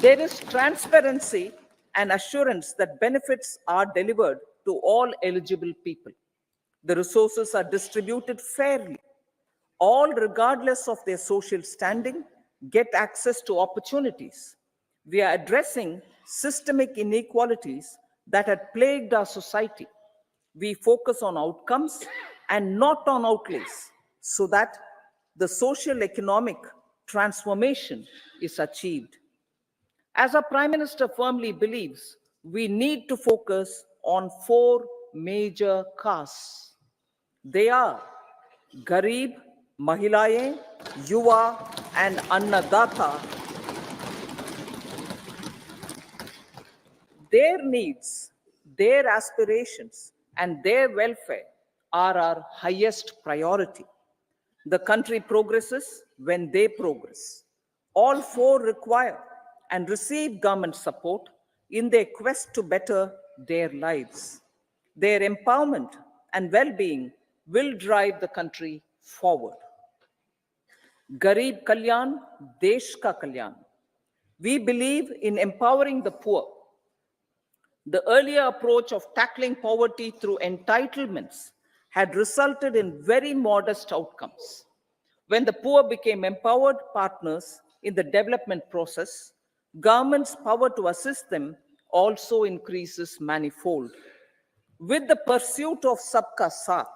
There is transparency and assurance that benefits are delivered to all eligible people. The resources are distributed fairly. All, regardless of their social standing, get access to opportunities. We are addressing systemic inequalities that had plagued our society. We focus on outcomes and not on outlays, so that the social economic transformation is achieved. As our Prime Minister firmly believes, we need to focus on 4 major castes. They are Garib, Mahilaye, Yuva, and Annadata. Their needs, their aspirations, and their welfare are our highest priority. The country progresses when they progress. All 4 require and receive government support in their quest to better their lives. Their empowerment and well-being will drive the country forward. Garib Kalyan, Desh Ka Kalyan. We believe in empowering the poor. The earlier approach of tackling poverty through entitlements had resulted in very modest outcomes. When the poor became empowered partners in the development process, government's power to assist them also increases manifold. With the pursuit of Sabka Saath,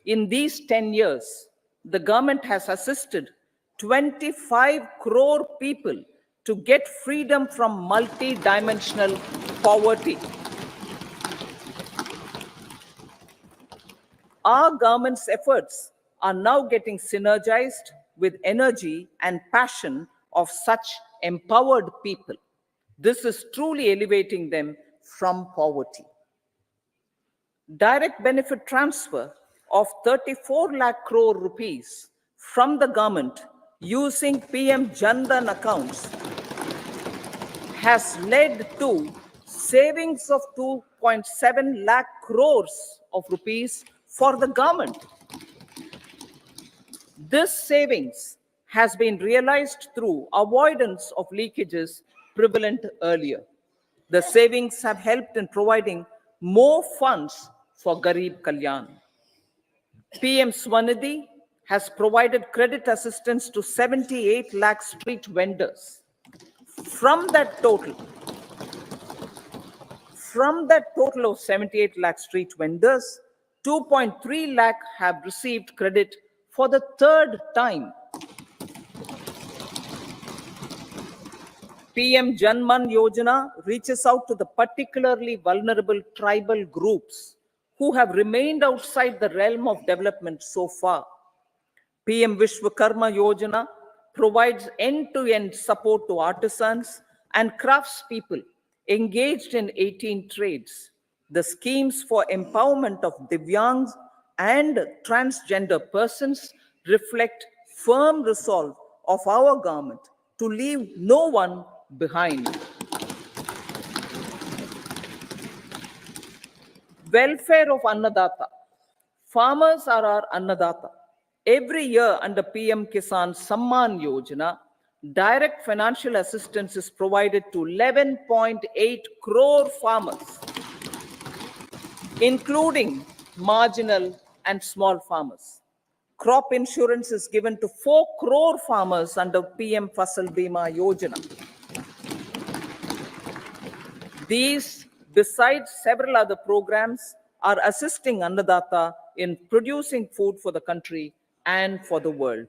in these 10 years, the government has assisted 25 crore people to get freedom from multi-dimensional poverty. Our government's efforts are now getting synergized with energy and passion of such empowered people. This is truly elevating them from poverty. Direct benefit transfer of 34 lakh crore rupees from the government using PM Jan Dhan accounts has led to savings of 2.7 lakh crores of rupees for the government. This savings has been realized through avoidance of leakages prevalent earlier. The savings have helped in providing more funds for Garib Kalyan. PM Swanidhi has provided credit assistance to 78 lakh street vendors. From that total of 78 lakh street vendors, 2.3 lakh have received credit for the 3rd time. PM Janman Yojana reaches out to the particularly vulnerable tribal groups who have remained outside the realm of development so far. PM Vishwakarma Yojana provides end-to-end support to artisans, and craftspeople engaged in 18 trades. The schemes for empowerment of Divyangs and transgender persons reflect firm resolve of our government to leave no one behind. Welfare of Annadata. Farmers are our Annadata. Every year under PM Kisan Samman Yojana, direct financial assistance is provided to 11.8 crore farmers, including marginal and small farmers. Crop insurance is given to 4 crore farmers under PM Fasal Bima Yojana. These, besides several other programs, are assisting Annadata in producing food for the country and for the world.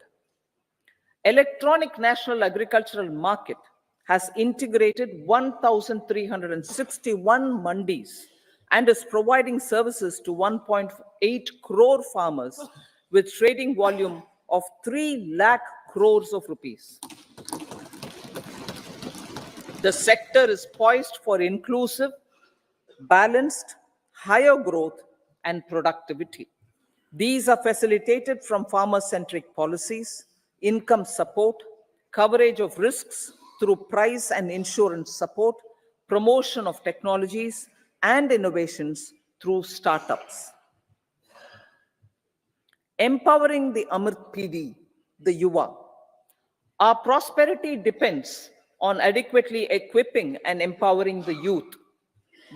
Electronic National Agricultural Market has integrated 1,361 mandis and is providing services to 1.8 crore farmers with trading volume of 3 lakh crores of rupees. The sector is poised for inclusive, balanced, higher growth and productivity. These are facilitated from farmer-centric policies, income support, coverage of risks through price and insurance support, promotion of technologies and innovations through startups. Empowering the Amrit PD, the Yuva. Our prosperity depends on adequately equipping and empowering the youth.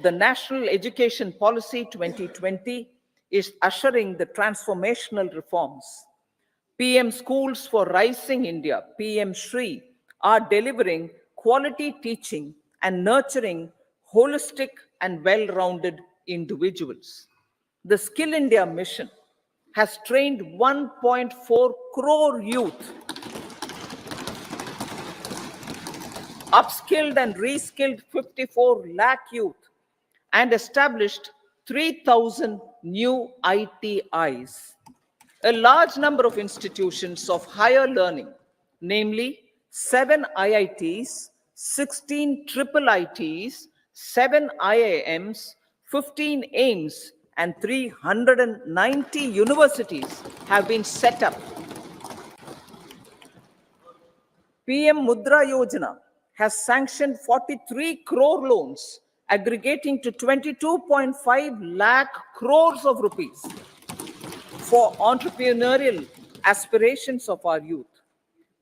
The National Education Policy 2020 is ushering the transformational reforms. PM Schools for Rising India, PM Shri, are delivering quality teaching and nurturing holistic and well-rounded individuals. The Skill India mission has trained 1.4 crore youth, upskilled and reskilled 54 lakh youth, and established 3,000 new ITIs. A large number of institutions of higher learning, namely 7 IITs, 16 triple ITs, 7 IIMs, 15 AIMS, and 390 universities have been set up. PM Mudra Yojana has sanctioned 43 crore loans aggregating to 22.5 lakh crores of rupees for entrepreneurial aspirations of our youth.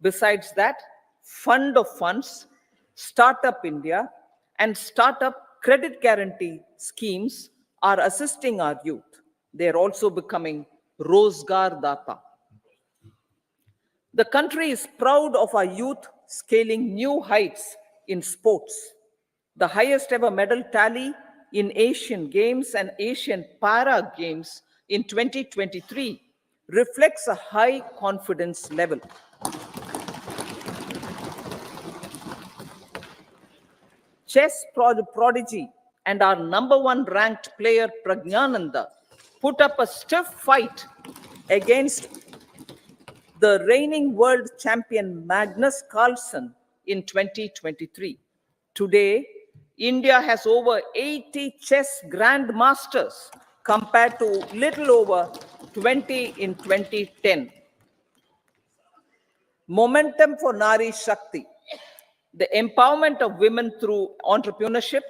Besides that, Fund of Funds, Startup India, and Startup Credit Guarantee schemes are assisting our youth. They are also becoming Rozgar Data. The country is proud of our youth scaling new heights in sports. The highest ever medal tally in Asian Games and Asian Para Games in 2023 reflects a high confidence level. Chess prodigy and our #1 ranked player Pragnananda put up a stiff fight against the reigning world champion Magnus Carlsen in 2023. Today, India has over 80 chess grandmasters compared to little over 20 in 2010. Momentum for Nari Shakti. The empowerment of women through entrepreneurship,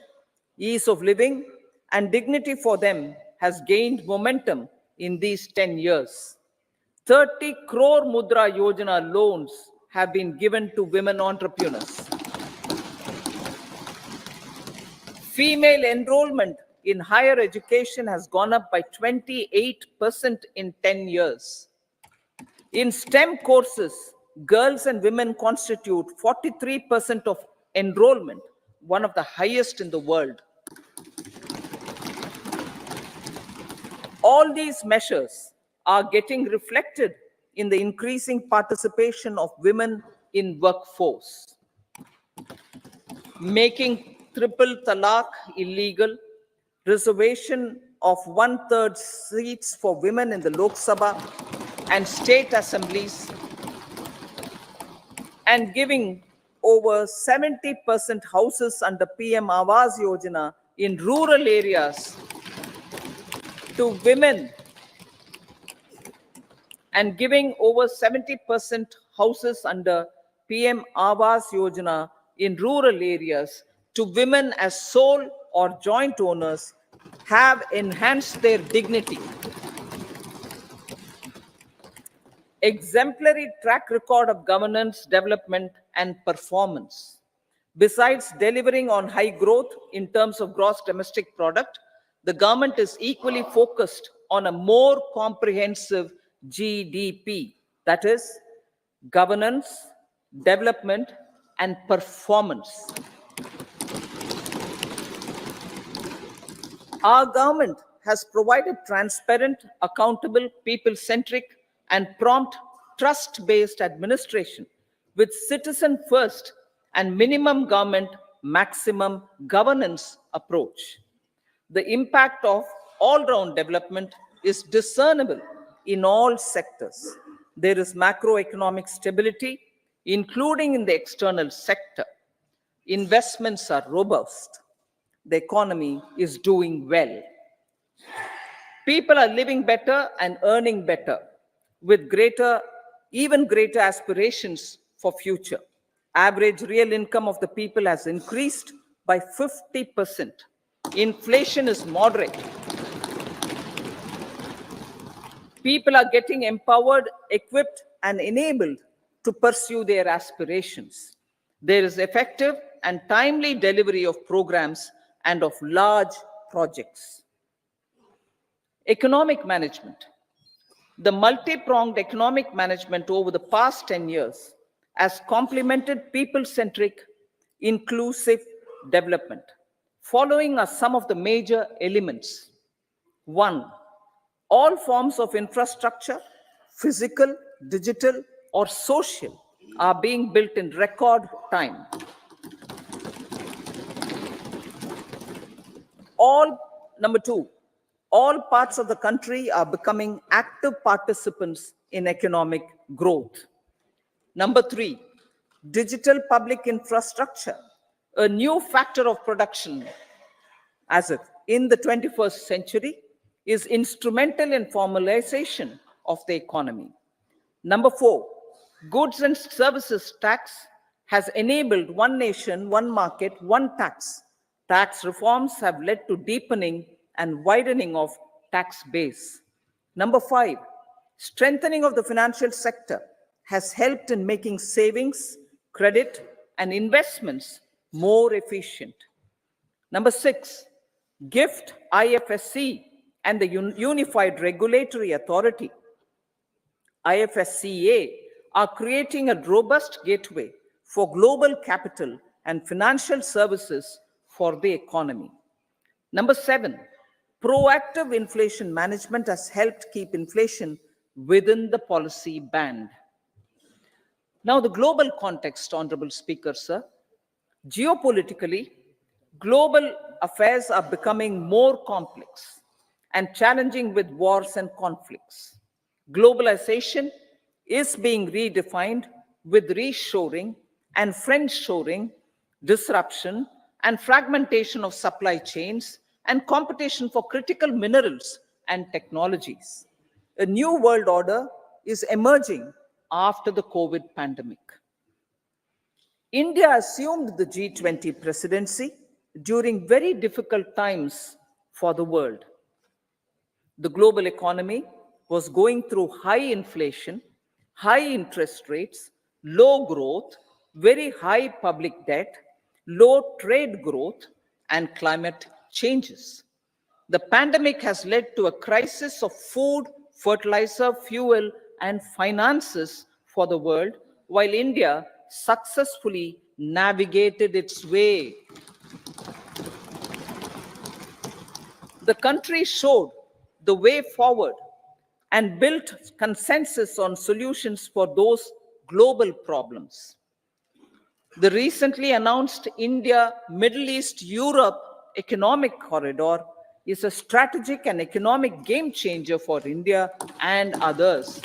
ease of living, and dignity for them has gained momentum in these 10 years. 30 crore Mudra Yojana loans have been given to women entrepreneurs. Female enrollment in higher education has gone up by 28% in 10 years. In STEM courses, girls and women constitute 43% of enrollment, one of the highest in the world. All these measures are getting reflected in the increasing participation of women in workforce. Making triple talaq illegal, reservation of 1/3 seats for women in the Lok Sabha and state assemblies, and giving over 70% houses under PM Awas Yojana in rural areas to women and giving over 70% houses under PM Awas Yojana in rural areas to women as sole or joint owners have enhanced their dignity. Exemplary track record of governance, development, and performance. Besides delivering on high growth in terms of gross domestic product, the government is equally focused on a more comprehensive GDP, that is, governance, development, and performance. Our government has provided transparent, accountable, people-centric, and prompt, trust-based administration with citizen first and minimum government, maximum governance approach. The impact of all-round development is discernible in all sectors. There is macroeconomic stability, including in the external sector. Investments are robust. The economy is doing well. People are living better and earning better, with even greater aspirations for future. Average real income of the people has increased by 50%. Inflation is moderate. People are getting empowered, equipped, and enabled to pursue their aspirations. There is effective and timely delivery of programs and of large projects. Economic management. The multi-pronged economic management over the past 10 years has complemented people-centric, inclusive development. Following are some of the major elements. 1. All forms of infrastructure, physical, digital, or social, are being built in record time. Number 2, all parts of the country are becoming active participants in economic growth. Number 3, digital public infrastructure, a new factor of production as if in the 21st century, is instrumental in formalization of the economy. Number 4, goods and services tax has enabled one nation, one market, one tax. Tax reforms have led to deepening and widening of tax base. Number 5, strengthening of the financial sector has helped in making savings, credit, and investments more efficient. Number 6, GIFT, IFSC, and the Unified Regulatory Authority, IFSCA, are creating a robust gateway for global capital and financial services for the economy. Number 7, proactive inflation management has helped keep inflation within the policy band. Now, the global context, Honorable Speaker, sir. Geopolitically, global affairs are becoming more complex and challenging with wars and conflicts. Globalization is being redefined with reshoring and friendshoring, disruption and fragmentation of supply chains, and competition for critical minerals and technologies. A new world order is emerging after the COVID pandemic. India assumed the G20 presidency during very difficult times for the world. The global economy was going through high inflation, high interest rates, low growth, very high public debt, low trade growth, and climate changes. The pandemic has led to a crisis of food, fertilizer, fuel, and finances for the world, while India successfully navigated its way. The country showed the way forward and built consensus on solutions for those global problems. The recently announced India-Middle East-Europe economic corridor is a strategic and economic game changer for India and others.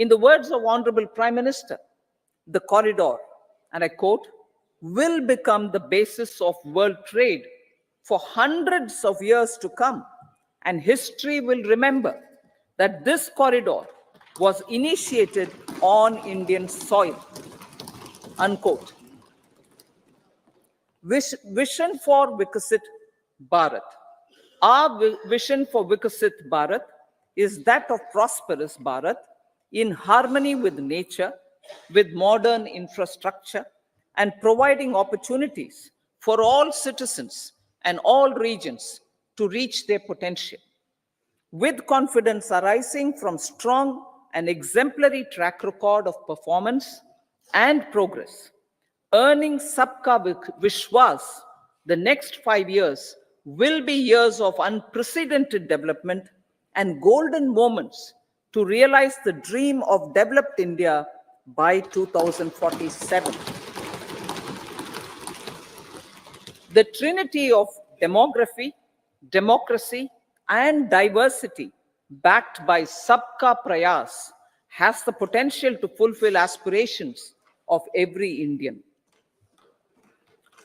In the words of Honorable Prime Minister, the corridor, and I quote, will become the basis of world trade for hundreds of years to come, and history will remember that this corridor was initiated on Indian soil, unquote. Vision for Vikasit Bharat. Our vision for Vikasit Bharat is that of prosperous Bharat in harmony with nature, with modern infrastructure, and providing opportunities for all citizens and all regions to reach their potential. With confidence arising from strong and exemplary track record of performance and progress, earning Sabka Vishwas, the next 5 years will be years of unprecedented development and golden moments to realize the dream of developed India by 2047. The trinity of demography, democracy, and diversity backed by Sabka Prayas has the potential to fulfill aspirations of every Indian.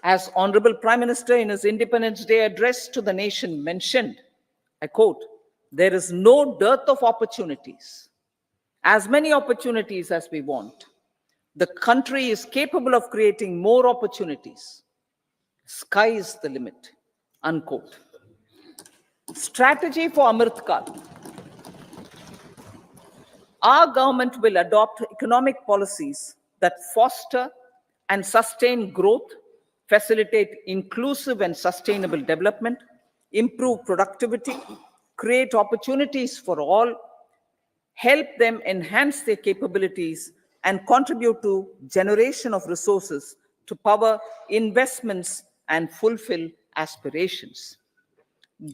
As Honorable Prime Minister in his Independence Day address to the nation mentioned, I quote, there is no dearth of opportunities, as many opportunities as we want. The country is capable of creating more opportunities. Sky is the limit, unquote. Strategy for Amrit Kal. Our government will adopt economic policies that foster and sustain growth, facilitate inclusive and sustainable development, improve productivity, create opportunities for all, help them enhance their capabilities, and contribute to generation of resources to power investments and fulfill aspirations.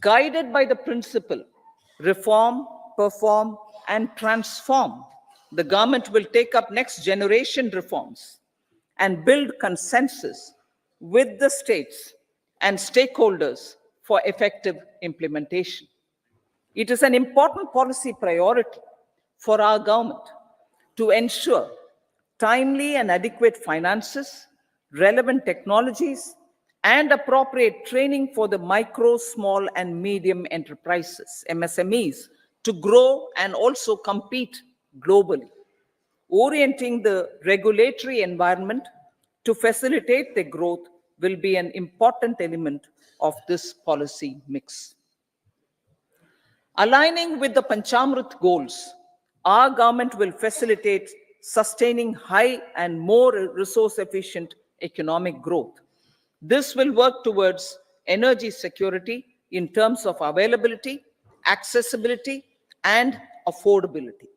Guided by the principle, reform, perform, and transform, the government will take up next generation reforms and build consensus with the states and stakeholders for effective implementation. It is an important policy priority for our government to ensure timely and adequate finances, relevant technologies, and appropriate training for the micro, small, and medium enterprises, MSMEs, to grow and also compete globally. Orienting the regulatory environment to facilitate their growth will be an important element of this policy mix. Aligning with the Panchamrit goals, our government will facilitate sustaining high and more resource-efficient economic growth. This will work towards energy security in terms of availability, accessibility, and affordability.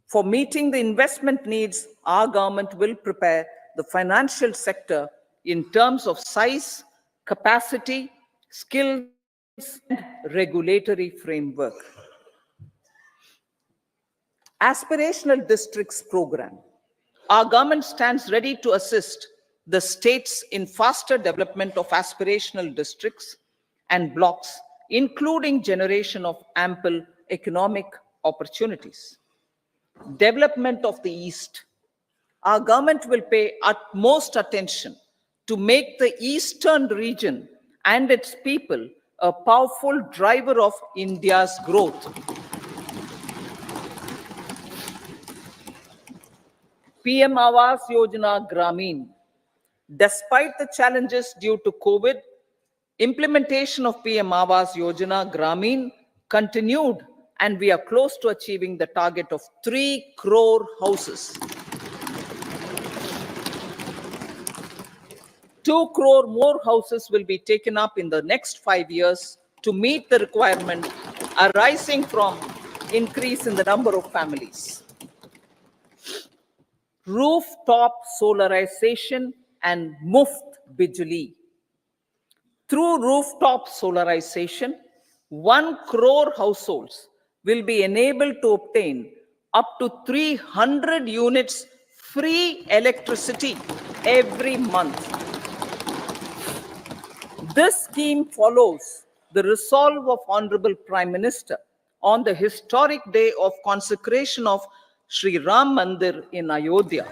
For meeting the investment needs, our government will prepare the financial sector in terms of size, capacity, skills, and regulatory framework. Aspirational Districts Program. Our government stands ready to assist the states in faster development of aspirational districts and blocks, including generation of ample economic opportunities. Development of the East. Our government will pay utmost attention to make the Eastern region and its people a powerful driver of India's growth. PM Awas Yojana Gramin. Despite the challenges due to COVID, implementation of PM Awas Yojana Gramin continued, and we are close to achieving the target of 3 crore houses. 2 crore more houses will be taken up in the next 5 years to meet the requirement arising from increase in the number of families. Rooftop solarization and Muft Bijli. Through rooftop solarization, 1 crore households will be enabled to obtain up to 300 units free electricity every month. This scheme follows the resolve of Honorable Prime Minister on the historic day of consecration of Sri Ram Mandir in Ayodhya.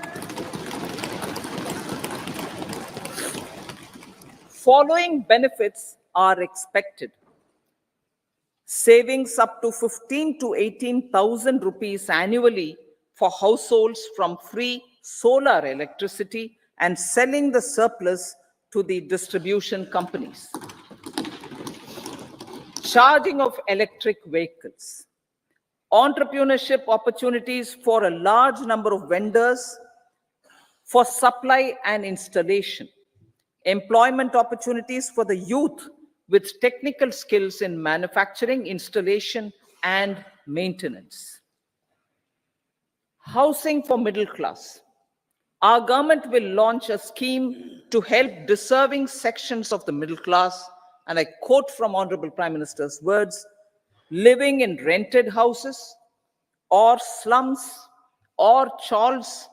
Following benefits are expected. Savings up to 15 to 18,000 rupees annually for households from free solar electricity and selling the surplus to the distribution companies. Charging of electric vehicles. Entrepreneurship opportunities for a large number of vendors for supply and installation. Employment opportunities for the youth with technical skills in manufacturing, installation, and maintenance. Housing for middle class. Our government will launch a scheme to help deserving sections of the middle class, and I quote from Honorable Prime Minister's words, living in rented houses or slums or chawls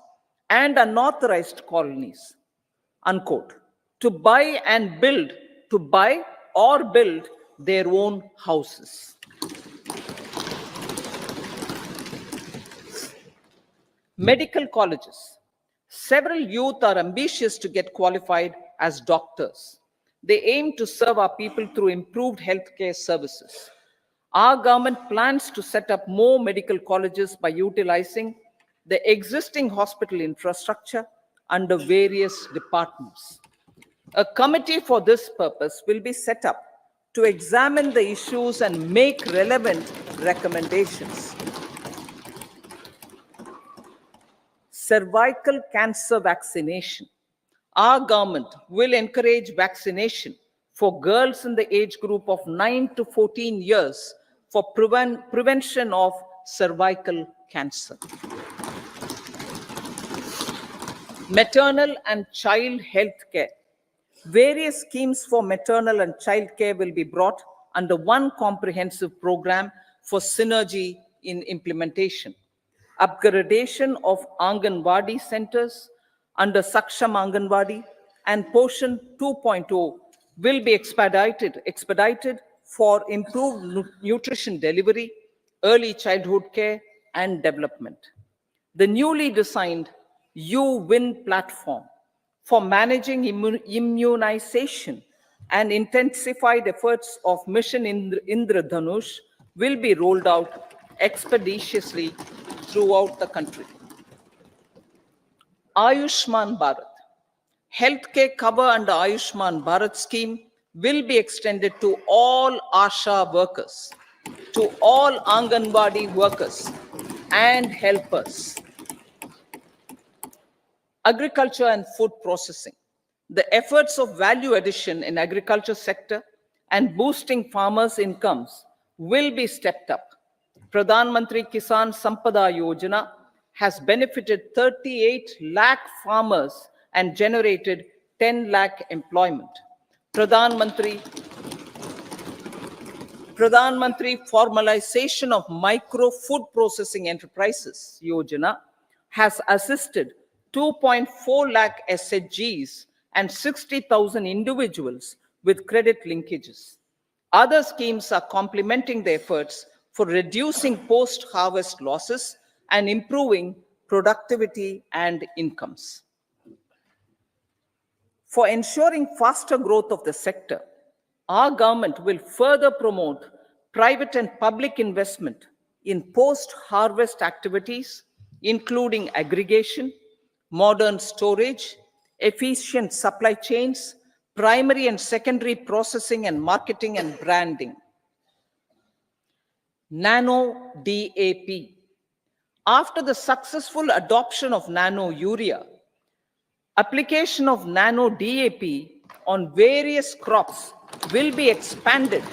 and unauthorized colonies, unquote, to buy or build their own houses. Medical colleges. Several youth are ambitious to get qualified as doctors. They aim to serve our people through improved healthcare services. Our government plans to set up more medical colleges by utilizing the existing hospital infrastructure under various departments. A committee for this purpose will be set up to examine the issues and make relevant recommendations. Cervical cancer vaccination. Our government will encourage vaccination for girls in the age group of 9 to 14 years for prevention of cervical cancer. Maternal and child health care. Various schemes for maternal and child care will be brought under one comprehensive program for synergy in implementation. Upgradation of Anganwadi centers under Saksham Anganwadi and Poshan 2.0 will be expedited for improved nutrition delivery, early childhood care, and development. The newly designed U-Win platform for managing immunization and intensified efforts of Mission Indradhanush will be rolled out expeditiously throughout the country. Ayushman Bharat. Healthcare cover under Ayushman Bharat scheme will be extended to all ASHA workers, to all Anganwadi workers and helpers. Agriculture and food processing. The efforts of value addition in agriculture sector and boosting farmers' incomes will be stepped up. Pradhan Mantri Kisan Sampada Yojana has benefited 38 lakh farmers and generated 10 lakh employment. Pradhan Mantri formalization of micro food processing enterprises Yojana has assisted 2.4 lakh SHGs and 60,000 individuals with credit linkages. Other schemes are complementing the efforts for reducing post-harvest losses and improving productivity and incomes. For ensuring faster growth of the sector, our government will further promote private and public investment in post-harvest activities, including aggregation, modern storage, efficient supply chains, primary and secondary processing and marketing and branding. Nano DAP. After the successful adoption of nano urea, application of nano DAP on various crops will be expanded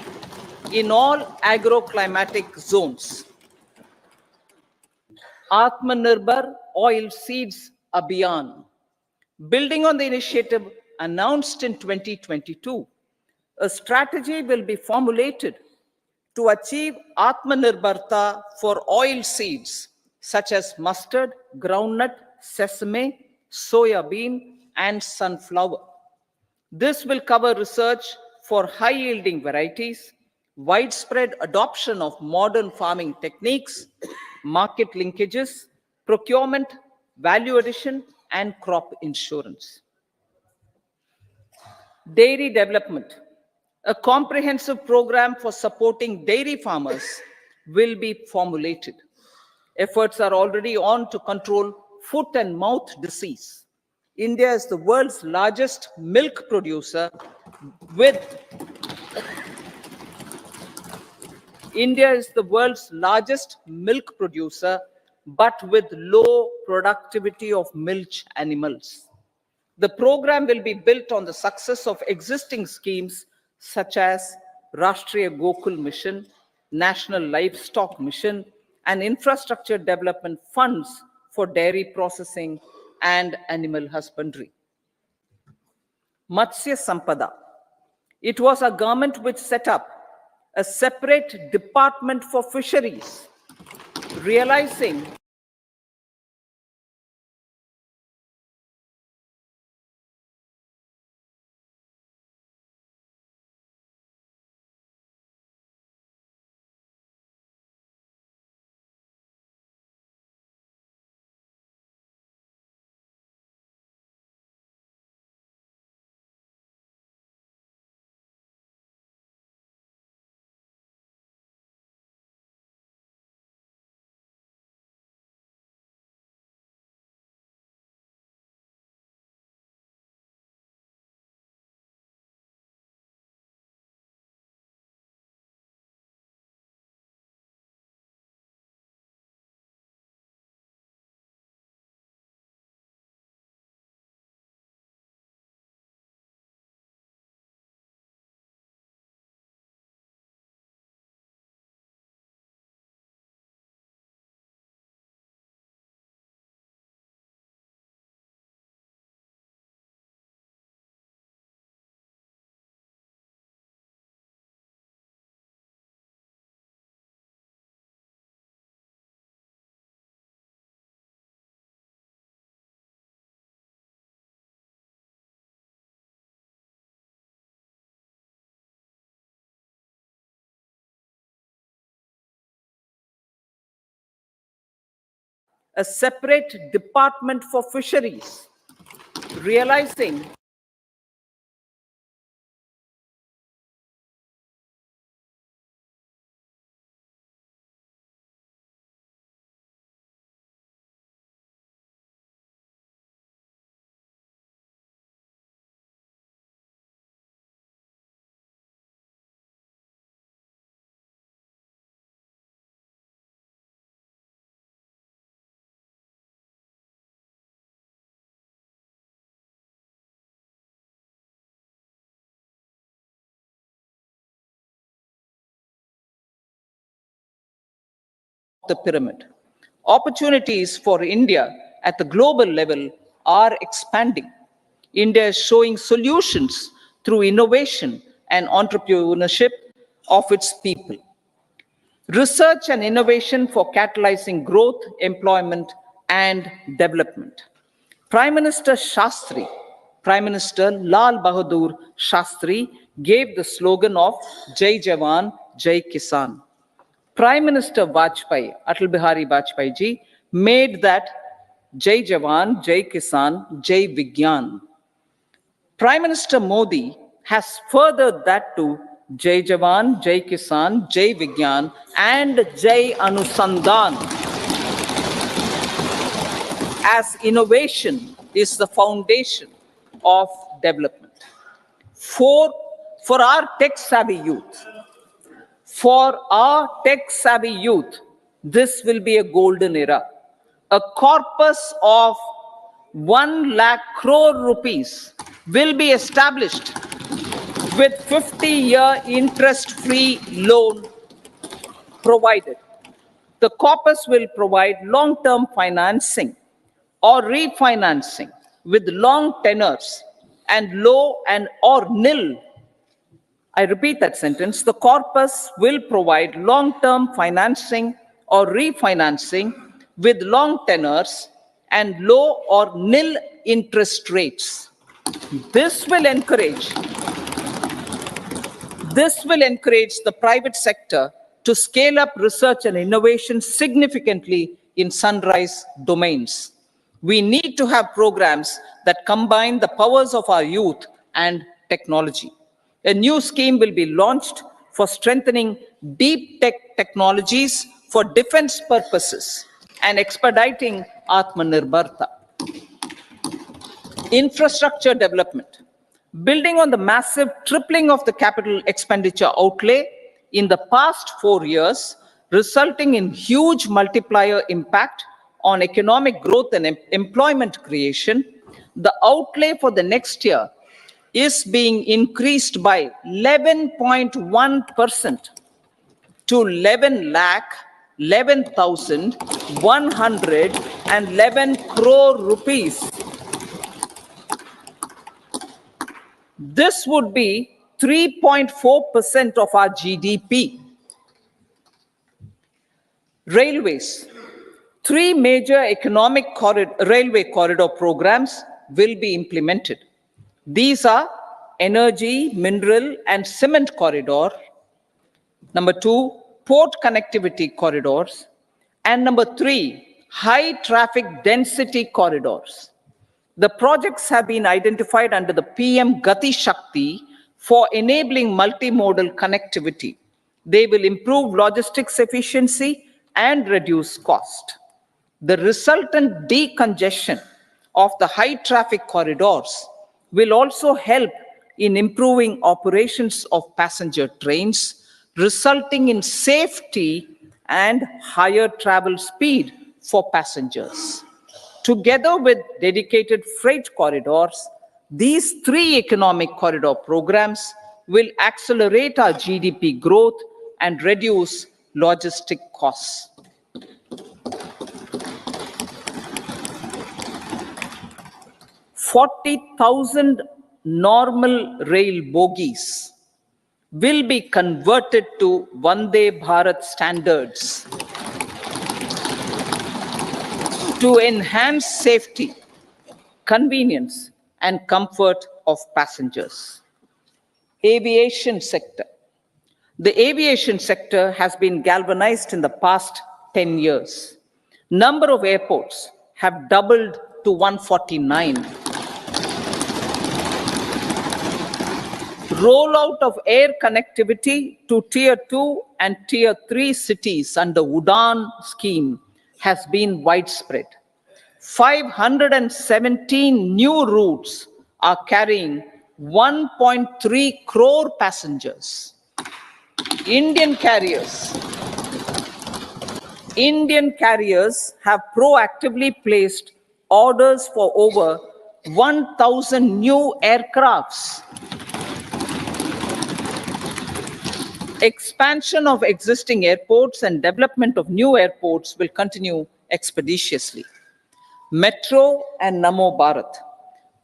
in all agroclimatic zones. Atmanirbhar Oil Seeds Abhiyan. Building on the initiative announced in 2022, a strategy will be formulated to achieve Atmanirbharta for oil seeds such as mustard, groundnut, sesame, soya bean, and sunflower. This will cover research for high-yielding varieties, widespread adoption of modern farming techniques, market linkages, procurement, value addition, and crop insurance. Dairy development. A comprehensive program for supporting dairy farmers will be formulated. Efforts are already on to control foot and mouth disease. India is the world's largest milk producer with but with low productivity of milch animals. The program will be built on the success of existing schemes such as Rashtriya Gokul Mission, National Livestock Mission, and infrastructure development funds for dairy processing and animal husbandry. Matsya Sampada. It was our government which set up a separate department for fisheries, realizing a separate department for fisheries, realizing the pyramid. Opportunities for India at the global level are expanding. India is showing solutions through innovation and entrepreneurship of its people. Research and innovation for catalyzing growth, employment, and development. Prime Minister Lal Bahadur Shastri gave the slogan of Jai Jawan, Jai Kisan. Prime Minister Vajpayee, Atal Bihari Vajpayee ji, made that Jai Jawan, Jai Kisan, Jai Vigyan. Prime Minister Modi has furthered that to Jai Jawan, Jai Kisan, Jai Vigyan, and Jai Anusandhan, as innovation is the foundation of development. For our tech-savvy youth, this will be a golden era. A corpus of 1 lakh crore rupees will be established with 50-year interest-free loan provided. The corpus will provide long-term financing or refinancing with long tenors and low and or nil. I repeat that sentence. The corpus will provide long-term financing or refinancing with long tenors and low or nil interest rates. This will encourage the private sector to scale up research and innovation significantly in sunrise domains. We need to have programs that combine the powers of our youth and technology. A new scheme will be launched for strengthening deep tech technologies for defense purposes and expediting Atmanirbharta. Infrastructure development. Building on the massive tripling of the capital expenditure outlay in the past 4 years, resulting in huge multiplier impact on economic growth and employment creation, the outlay for the next year is being increased by 11.1% to 11,111 crore rupees. This would be 3.4% of our GDP. Railways. 3 major economic railway corridor programs will be implemented. These are energy, mineral, and cement corridor. Number 2, port connectivity corridors. And number 3, high traffic density corridors. The projects have been identified under the PM Gati Shakti for enabling multimodal connectivity. They will improve logistics efficiency and reduce cost. The resultant decongestion of the high traffic corridors will also help in improving operations of passenger trains, resulting in safety and higher travel speed for passengers. Together with dedicated freight corridors, these 3 economic corridor programs will accelerate our GDP growth and reduce logistic costs. "40,000 normal rail bogies will be converted to Vande Bharat standards to enhance safety, convenience, and comfort of passengers." Aviation sector. The aviation sector has been galvanized in the past 10 years. Number of airports have doubled to 149. Rollout of air connectivity to Tier 2 and Tier 3 cities under UDAN scheme has been widespread. 517 new routes are carrying 1.3 crore passengers. Indian carriers have proactively placed orders for over 1,000 new aircrafts. Expansion of existing airports and development of new airports will continue expeditiously. Metro and Namo Bharat.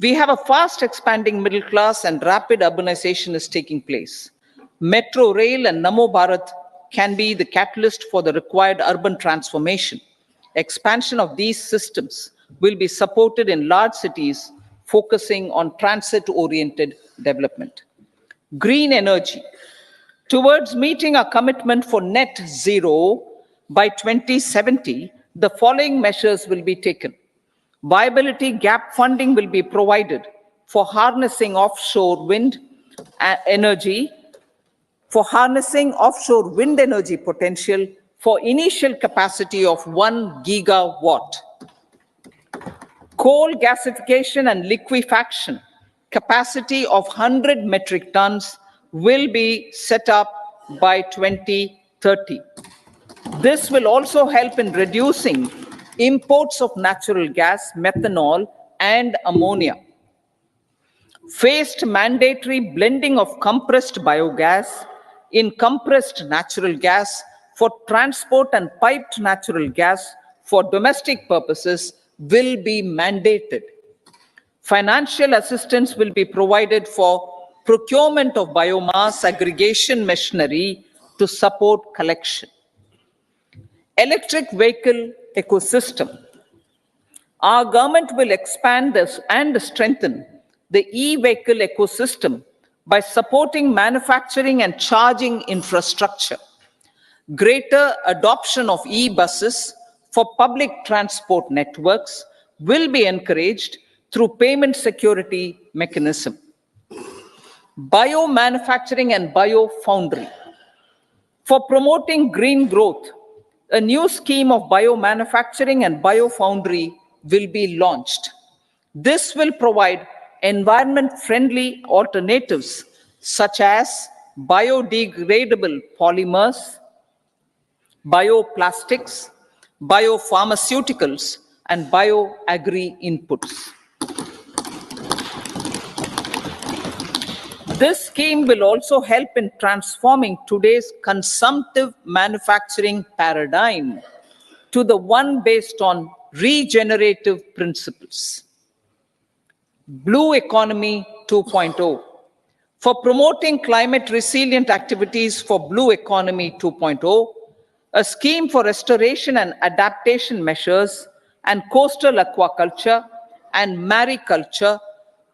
We have a fast expanding middle class and rapid urbanization is taking place. Metro rail and Namo Bharat can be the catalyst for the required urban transformation. Expansion of these systems will be supported in large cities, focusing on transit-oriented development. Green energy. Towards meeting our commitment for net zero by 2070, the following measures will be taken. Viability gap funding will be provided for harnessing offshore wind energy, potential for initial capacity of 1 gigawatt. Coal gasification and liquefaction capacity of 100 metric tons will be set up by 2030. This will also help in reducing imports of natural gas, methanol, and ammonia. Phased mandatory blending of compressed biogas in compressed natural gas for transport and piped natural gas for domestic purposes will be mandated. Financial assistance will be provided for procurement of biomass aggregation machinery to support collection. Electric vehicle ecosystem. Our government will expand this and strengthen the e-vehicle ecosystem by supporting manufacturing and charging infrastructure. Greater adoption of e-buses for public transport networks will be encouraged through payment security mechanism. Biomanufacturing and biofoundry. For promoting green growth, a new scheme of biomanufacturing and biofoundry will be launched. This will provide environment-friendly alternatives such as biodegradable polymers, bioplastics, biopharmaceuticals, and bioagri inputs. This scheme will also help in transforming today's consumptive manufacturing paradigm to the one based on regenerative principles. Blue Economy 2.0. For promoting climate resilient activities for Blue Economy 2.0, a scheme for restoration and adaptation measures and coastal aquaculture and mariculture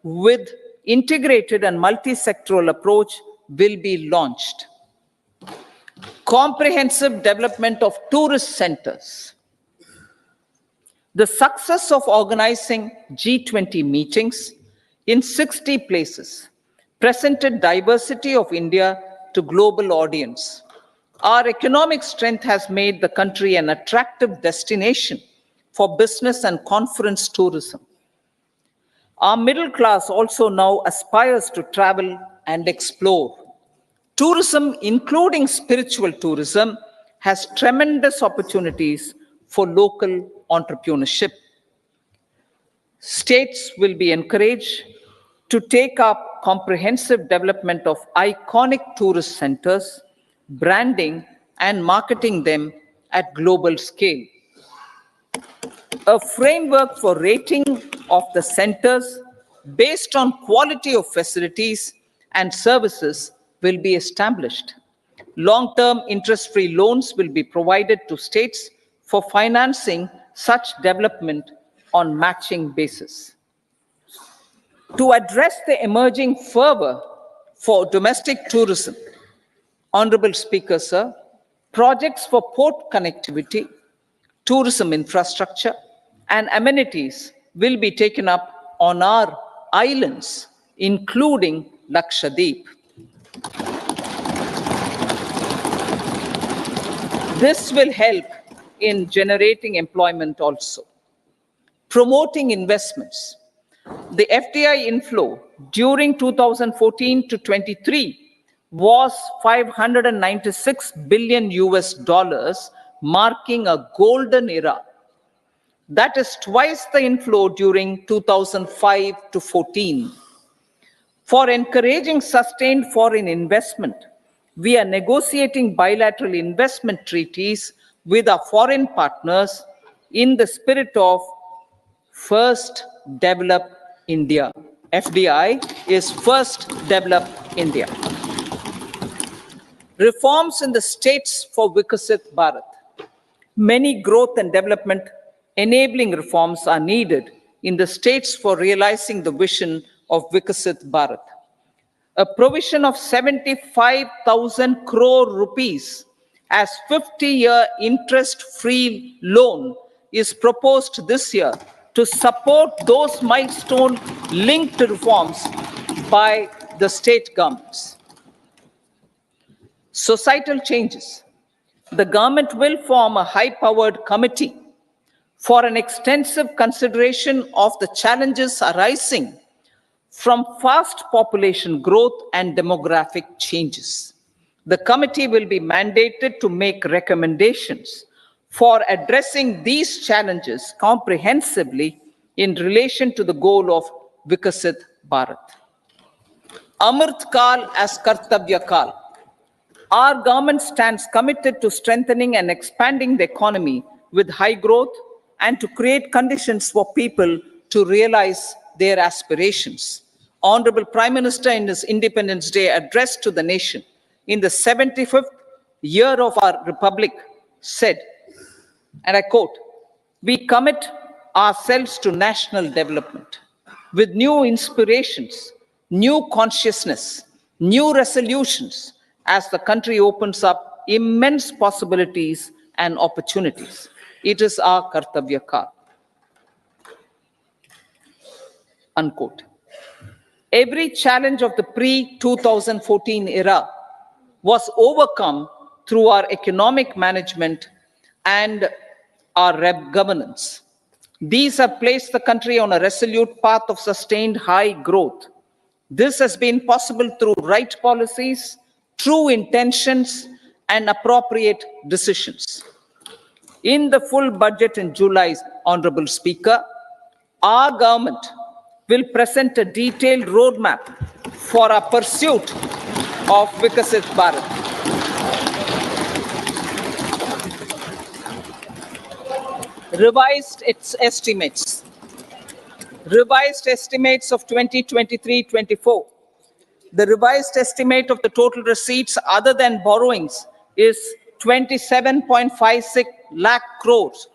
with integrated and multi-sectoral approach will be launched. Comprehensive development of tourist centers. The success of organizing G20 meetings in 60 places presented diversity of India to global audience. Our economic strength has made the country an attractive destination for business and conference tourism. Our middle class also now aspires to travel and explore. Tourism, including spiritual tourism, has tremendous opportunities for local entrepreneurship. States will be encouraged to take up comprehensive development of iconic tourist centers, branding and marketing them at global scale. A framework for rating of the centers based on quality of facilities and services will be established. Long-term interest-free loans will be provided to states for financing such development on matching basis. To address the emerging fervor for domestic tourism, Honorable Speaker, sir, projects for port connectivity, tourism infrastructure, and amenities will be taken up on our islands, including Lakshadweep. This will help in generating employment also. Promoting investments. The FDI inflow during 2014 to 23 was $596 billion US, marking a golden era. That is twice the inflow during 2005 to 14. For encouraging sustained foreign investment, we are negotiating bilateral investment treaties with our foreign partners in the spirit of First Develop India. FDI is First Develop India. Reforms in the states for Vikasit Bharat. Many growth and development enabling reforms are needed in the states for realizing the vision of Vikasit Bharat. A provision of 75,000 crore rupees as 50-year interest-free loan is proposed this year to support those milestone-linked reforms by the state governments. Societal changes. The government will form a high-powered committee for an extensive consideration of the challenges arising from fast population growth and demographic changes. The committee will be mandated to make recommendations for addressing these challenges comprehensively in relation to the goal of Vikasit Bharat. Amrit Kal as Kartavya Kal. Our government stands committed to strengthening and expanding the economy with high growth and to create conditions for people to realize their aspirations. Honorable Prime Minister in his Independence Day address to the nation in the 75th year of our Republic said, and I quote, "We commit ourselves to national development with new inspirations, new consciousness, new resolutions as the country opens up immense possibilities and opportunities. It is our Kartavya Kal. Unquote. Every challenge of the pre-2014 era was overcome through our economic management and our governance. These have placed the country on a resolute path of sustained high growth. This has been possible through right policies, true intentions, and appropriate decisions. In the full budget in July, Honorable Speaker, our government will present a detailed roadmap for our pursuit of Vikasit Bharat. Revised its estimates. Revised estimates of 2023-24. The revised estimate of the total receipts other than borrowings is 27.56 lakh crores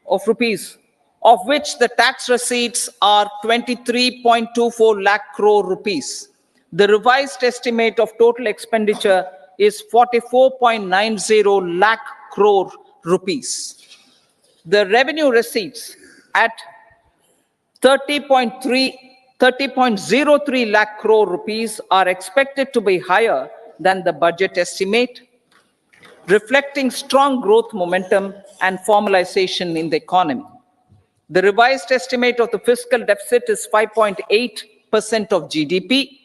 of rupees, of which the tax receipts are 23.24 lakh crore rupees. The revised estimate of total expenditure is 44.90 lakh crore rupees. The revenue receipts at 30.03 lakh crore rupees are expected to be higher than the budget estimate, reflecting strong growth momentum and formalization in the economy. The revised estimate of the fiscal deficit is 5.8% of GDP,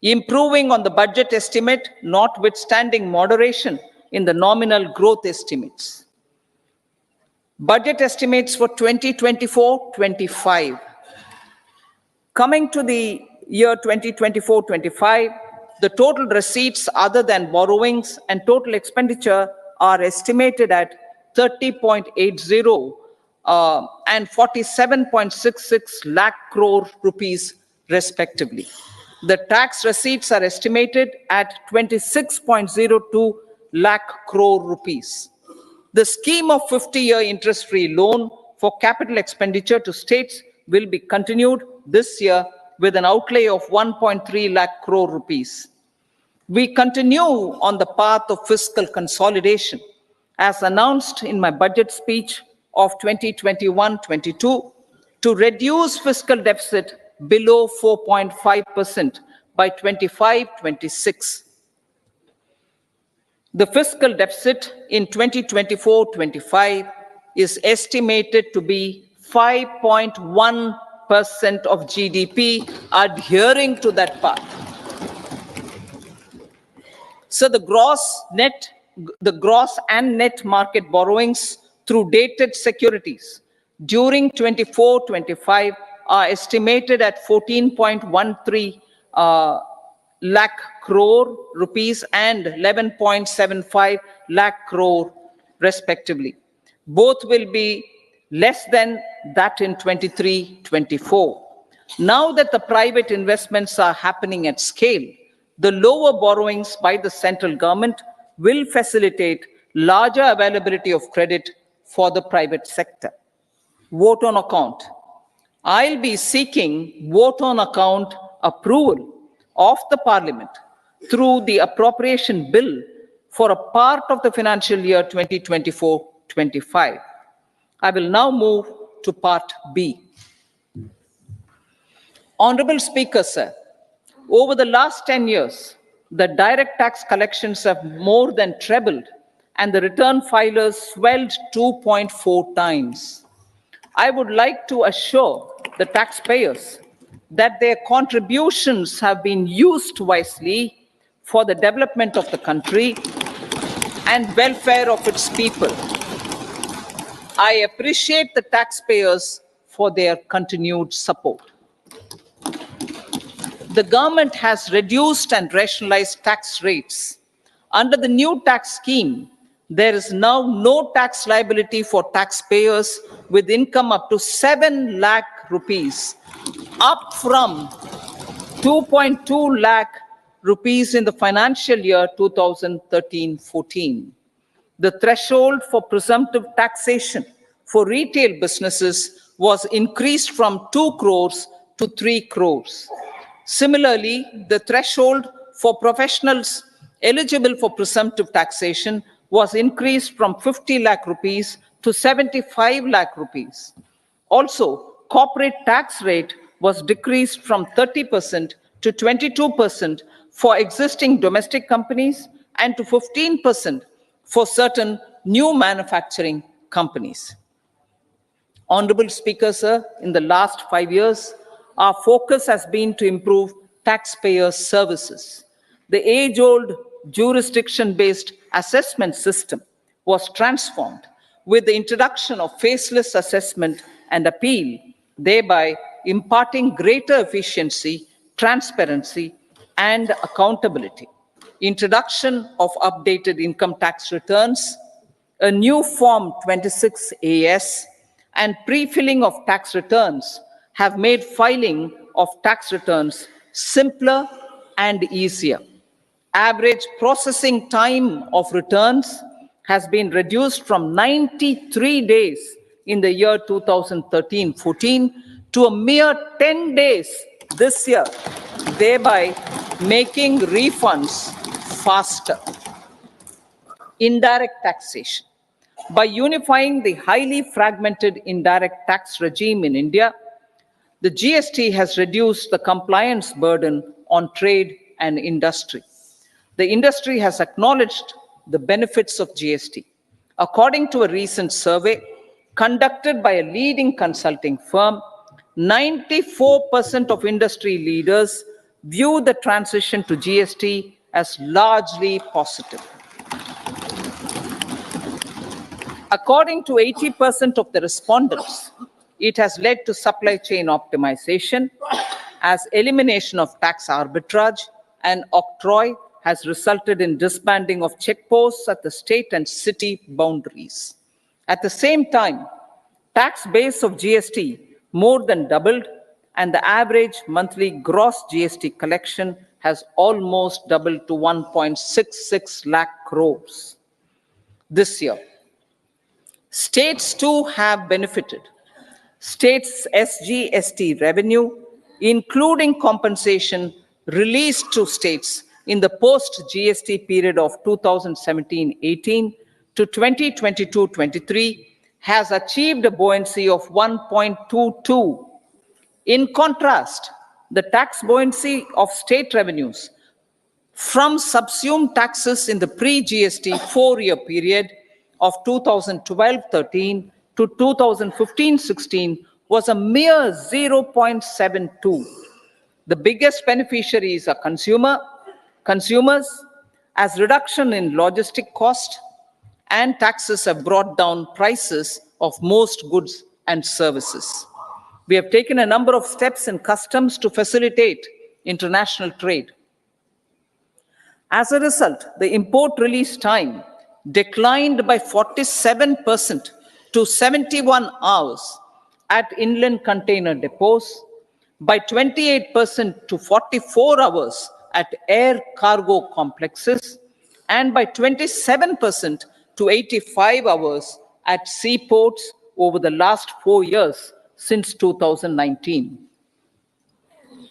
improving on the budget estimate, notwithstanding moderation in the nominal growth estimates. Budget estimates for 2024-25. Coming to the year 2024-25, the total receipts other than borrowings and total expenditure are estimated at 30.80 and 47.66 lakh crore rupees respectively. The tax receipts are estimated at 26.02 lakh crore rupees. The scheme of 50-year interest-free loan for capital expenditure to states will be continued this year with an outlay of 1.3 lakh crore rupees. We continue on the path of fiscal consolidation, as announced in my budget speech of 2021-22, to reduce fiscal deficit below 4.5% by 25-26. The fiscal deficit in 2024-25 is estimated to be 5.1% of GDP, adhering to that path. So the gross and net market borrowings through dated securities during 24-25 are estimated at 14.13 lakh crore rupees and 11.75 lakh crore respectively. Both will be less than that in 23-24. Now that the private investments are happening at scale, the lower borrowings by the central government will facilitate larger availability of credit for the private sector. Vote on account. I'll be seeking vote on account approval of the Parliament through the appropriation bill for a part of the financial year 2024-25. I will now move to part B. Honorable Speaker, sir, over the last 10 years, the direct tax collections have more than trebled and the return filers swelled 2.4 times. I would like to assure the taxpayers that their contributions have been used wisely for the development of the country and welfare of its people. I appreciate the taxpayers for their continued support. The government has reduced and rationalized tax rates. Under the new tax scheme, there is now no tax liability for taxpayers with income up to 7 lakh rupees, up from 2.2 lakh rupees in the financial year 2013-14. The threshold for presumptive taxation for retail businesses was increased from 2 crores to 3 crores. Similarly, the threshold for professionals eligible for presumptive taxation was increased from 50 lakh rupees to 75 lakh rupees. Also, corporate tax rate was decreased from 30% to 22% for existing domestic companies and to 15% for certain new manufacturing companies. Honorable Speaker, sir, in the last 5 years, our focus has been to improve taxpayer services. The age-old jurisdiction-based assessment system was transformed with the introduction of faceless assessment and appeal, thereby imparting greater efficiency, transparency, and accountability. Introduction of updated income tax returns, a new Form 26AS, and pre-filling of tax returns have made filing of tax returns simpler and easier. Average processing time of returns has been reduced from 93 days in the year 2013-14 to a mere 10 days this year, thereby making refunds faster. Indirect taxation. By unifying the highly fragmented indirect tax regime in India, the GST has reduced the compliance burden on trade and industry. The industry has acknowledged the benefits of GST. According to a recent survey conducted by a leading consulting firm, 94% of industry leaders view the transition to GST as largely positive. According to 80% of the respondents, it has led to supply chain optimization, as elimination of tax arbitrage and octroi has resulted in disbanding of checkposts at the state and city boundaries. At the same time, tax base of GST more than doubled, and the average monthly gross GST collection has almost doubled to 1.66 lakh crores this year. States too have benefited. States' SGST revenue, including compensation released to states in the post-GST period of 2017-18 to 2022-23, has achieved a buoyancy of 1.22. In contrast, the tax buoyancy of state revenues from subsumed taxes in the pre-GST four-year period of 2012-13 to 2015-16 was a mere 0.72. The biggest beneficiaries are consumers, as reduction in logistic cost and taxes have brought down prices of most goods and services. We have taken a number of steps in customs to facilitate international trade. As a result, the import release time declined by 47% to 71 hours at inland container depots, by 28% to 44 hours at air cargo complexes, and by 27% to 85 hours at seaports over the last 4 years since 2019,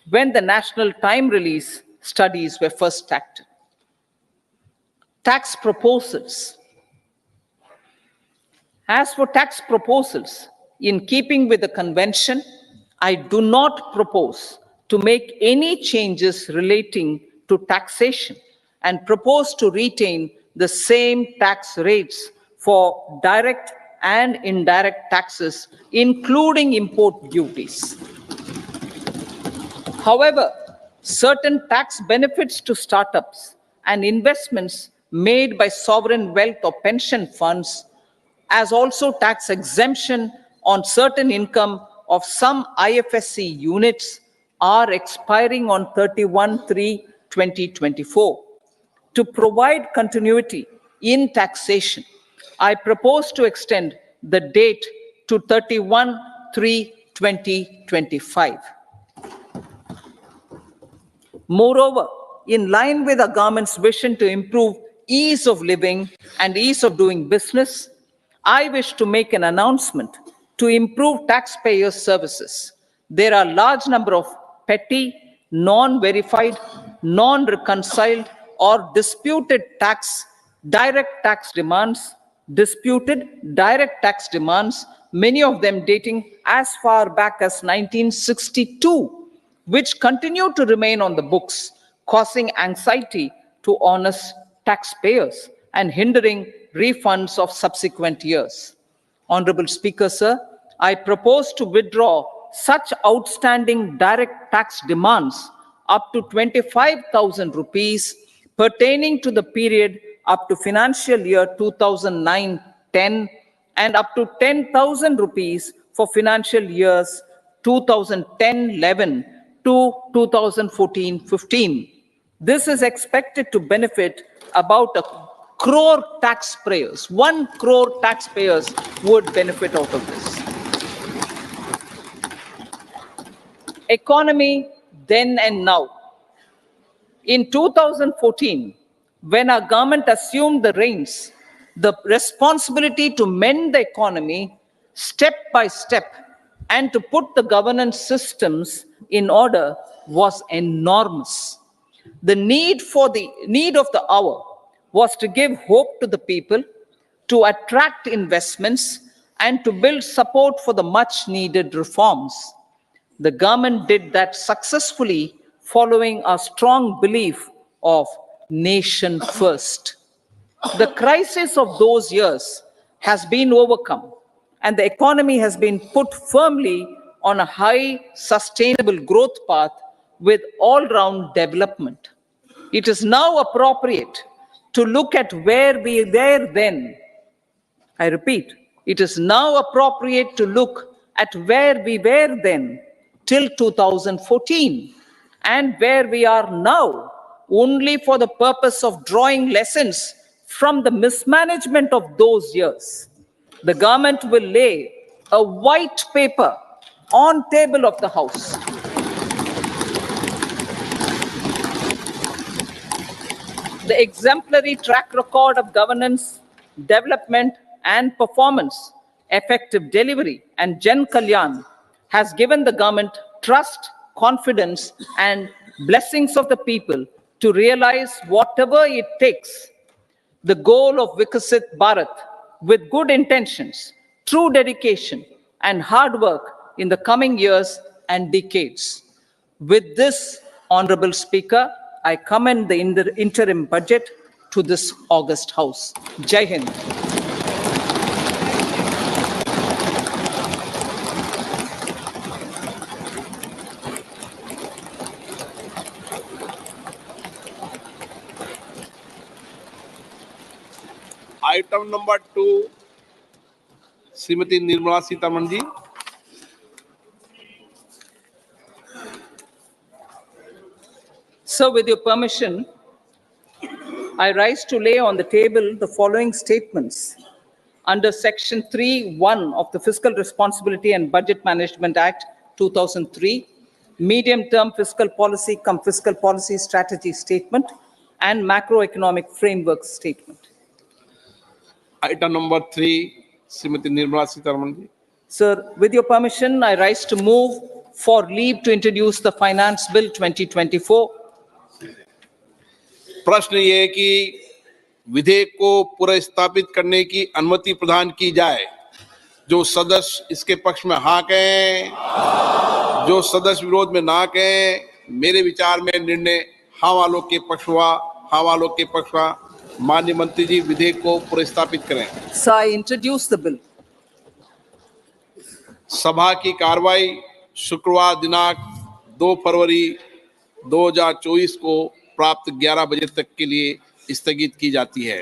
when the national time release studies were first started. Tax proposals. As for tax proposals, in keeping with the convention, I do not propose to make any changes relating to taxation and propose to retain the same tax rates for direct and indirect taxes, including import duties. However, certain tax benefits to startups and investments made by sovereign wealth or pension funds, as also tax exemption on certain income of some IFSC units, are expiring on 31/3/2024. To provide continuity in taxation, I propose to extend the date to 31/3/2025. Moreover, in line with the government's vision to improve ease of living and ease of doing business, I wish to make an announcement to improve taxpayer services. There are a large number of petty, non-verified, non-reconciled, or disputed direct tax demands disputed direct tax demands, many of them dating as far back as 1962, which continue to remain on the books, causing anxiety to honest taxpayers and hindering refunds of subsequent years. Honorable Speaker, sir, I propose to withdraw such outstanding direct tax demands up to 25,000 rupees pertaining to the period up to financial year 2009-10 and up to 10,000 rupees for financial years 2010-11 to 2014-15. This is expected to benefit about 1 crore taxpayers. 1 crore taxpayers would benefit out of this. Economy then and now. In 2014, when our government assumed the reins, the responsibility to mend the economy step by step and to put the governance systems in order was enormous. The need of the hour was to give hope to the people, to attract investments, and to build support for the much needed reforms. The government did that successfully, following a strong belief of nation first. The crisis of those years has been overcome, and the economy has been put firmly on a high, sustainable growth path with all-round development. It is now appropriate to look at where we were then. I repeat, it is now appropriate to look at where we were then till 2014 and where we are now, only for the purpose of drawing lessons from the mismanagement of those years. The government will lay a white paper on table of the House. The exemplary track record of governance, development, and performance, effective delivery, and Jan Kalyan has given the government trust, confidence, and blessings of the people to realize whatever it takes. The goal of Vikasit Bharat with good intentions, true dedication, and hard work in the coming years and decades. With this, Honorable Speaker, I commend the interim budget to this august House. Jai Hind. Item number 2 Shrimati Nirmala Sitharaman ji. So, with your permission, I rise to lay on the table the following statements. Under Section 3(1) of the Fiscal Responsibility and Budget Management Act 2003, medium-term fiscal policy cum fiscal policy strategy statement and macroeconomic framework statement. Item number 3 Shrimati Nirmala Sitharaman ji. Sir, with your permission, I rise to move for leave to introduce the Finance Bill 2024. प्रश्न ये है कि विधेयक को पुनर्स्थापित करने की अनुमति प्रदान की जाए। जो सदस्य इसके पक्ष में हाँ कहें, जो सदस्य विरोध में ना कहें। मेरे विचार में निर्णय हाँ वालों के पक्ष हुआ, हाँ वालों के पक्ष हुआ। माननीय मंत्री जी विधेयक को पुनर्स्थापित करें। So I introduce the bill. सभा की कार्रवाई शुक्रवार दिनांक 2 फरवरी 2024 को प्राप्त 11 बजे तक के लिए स्थगित की जाती है।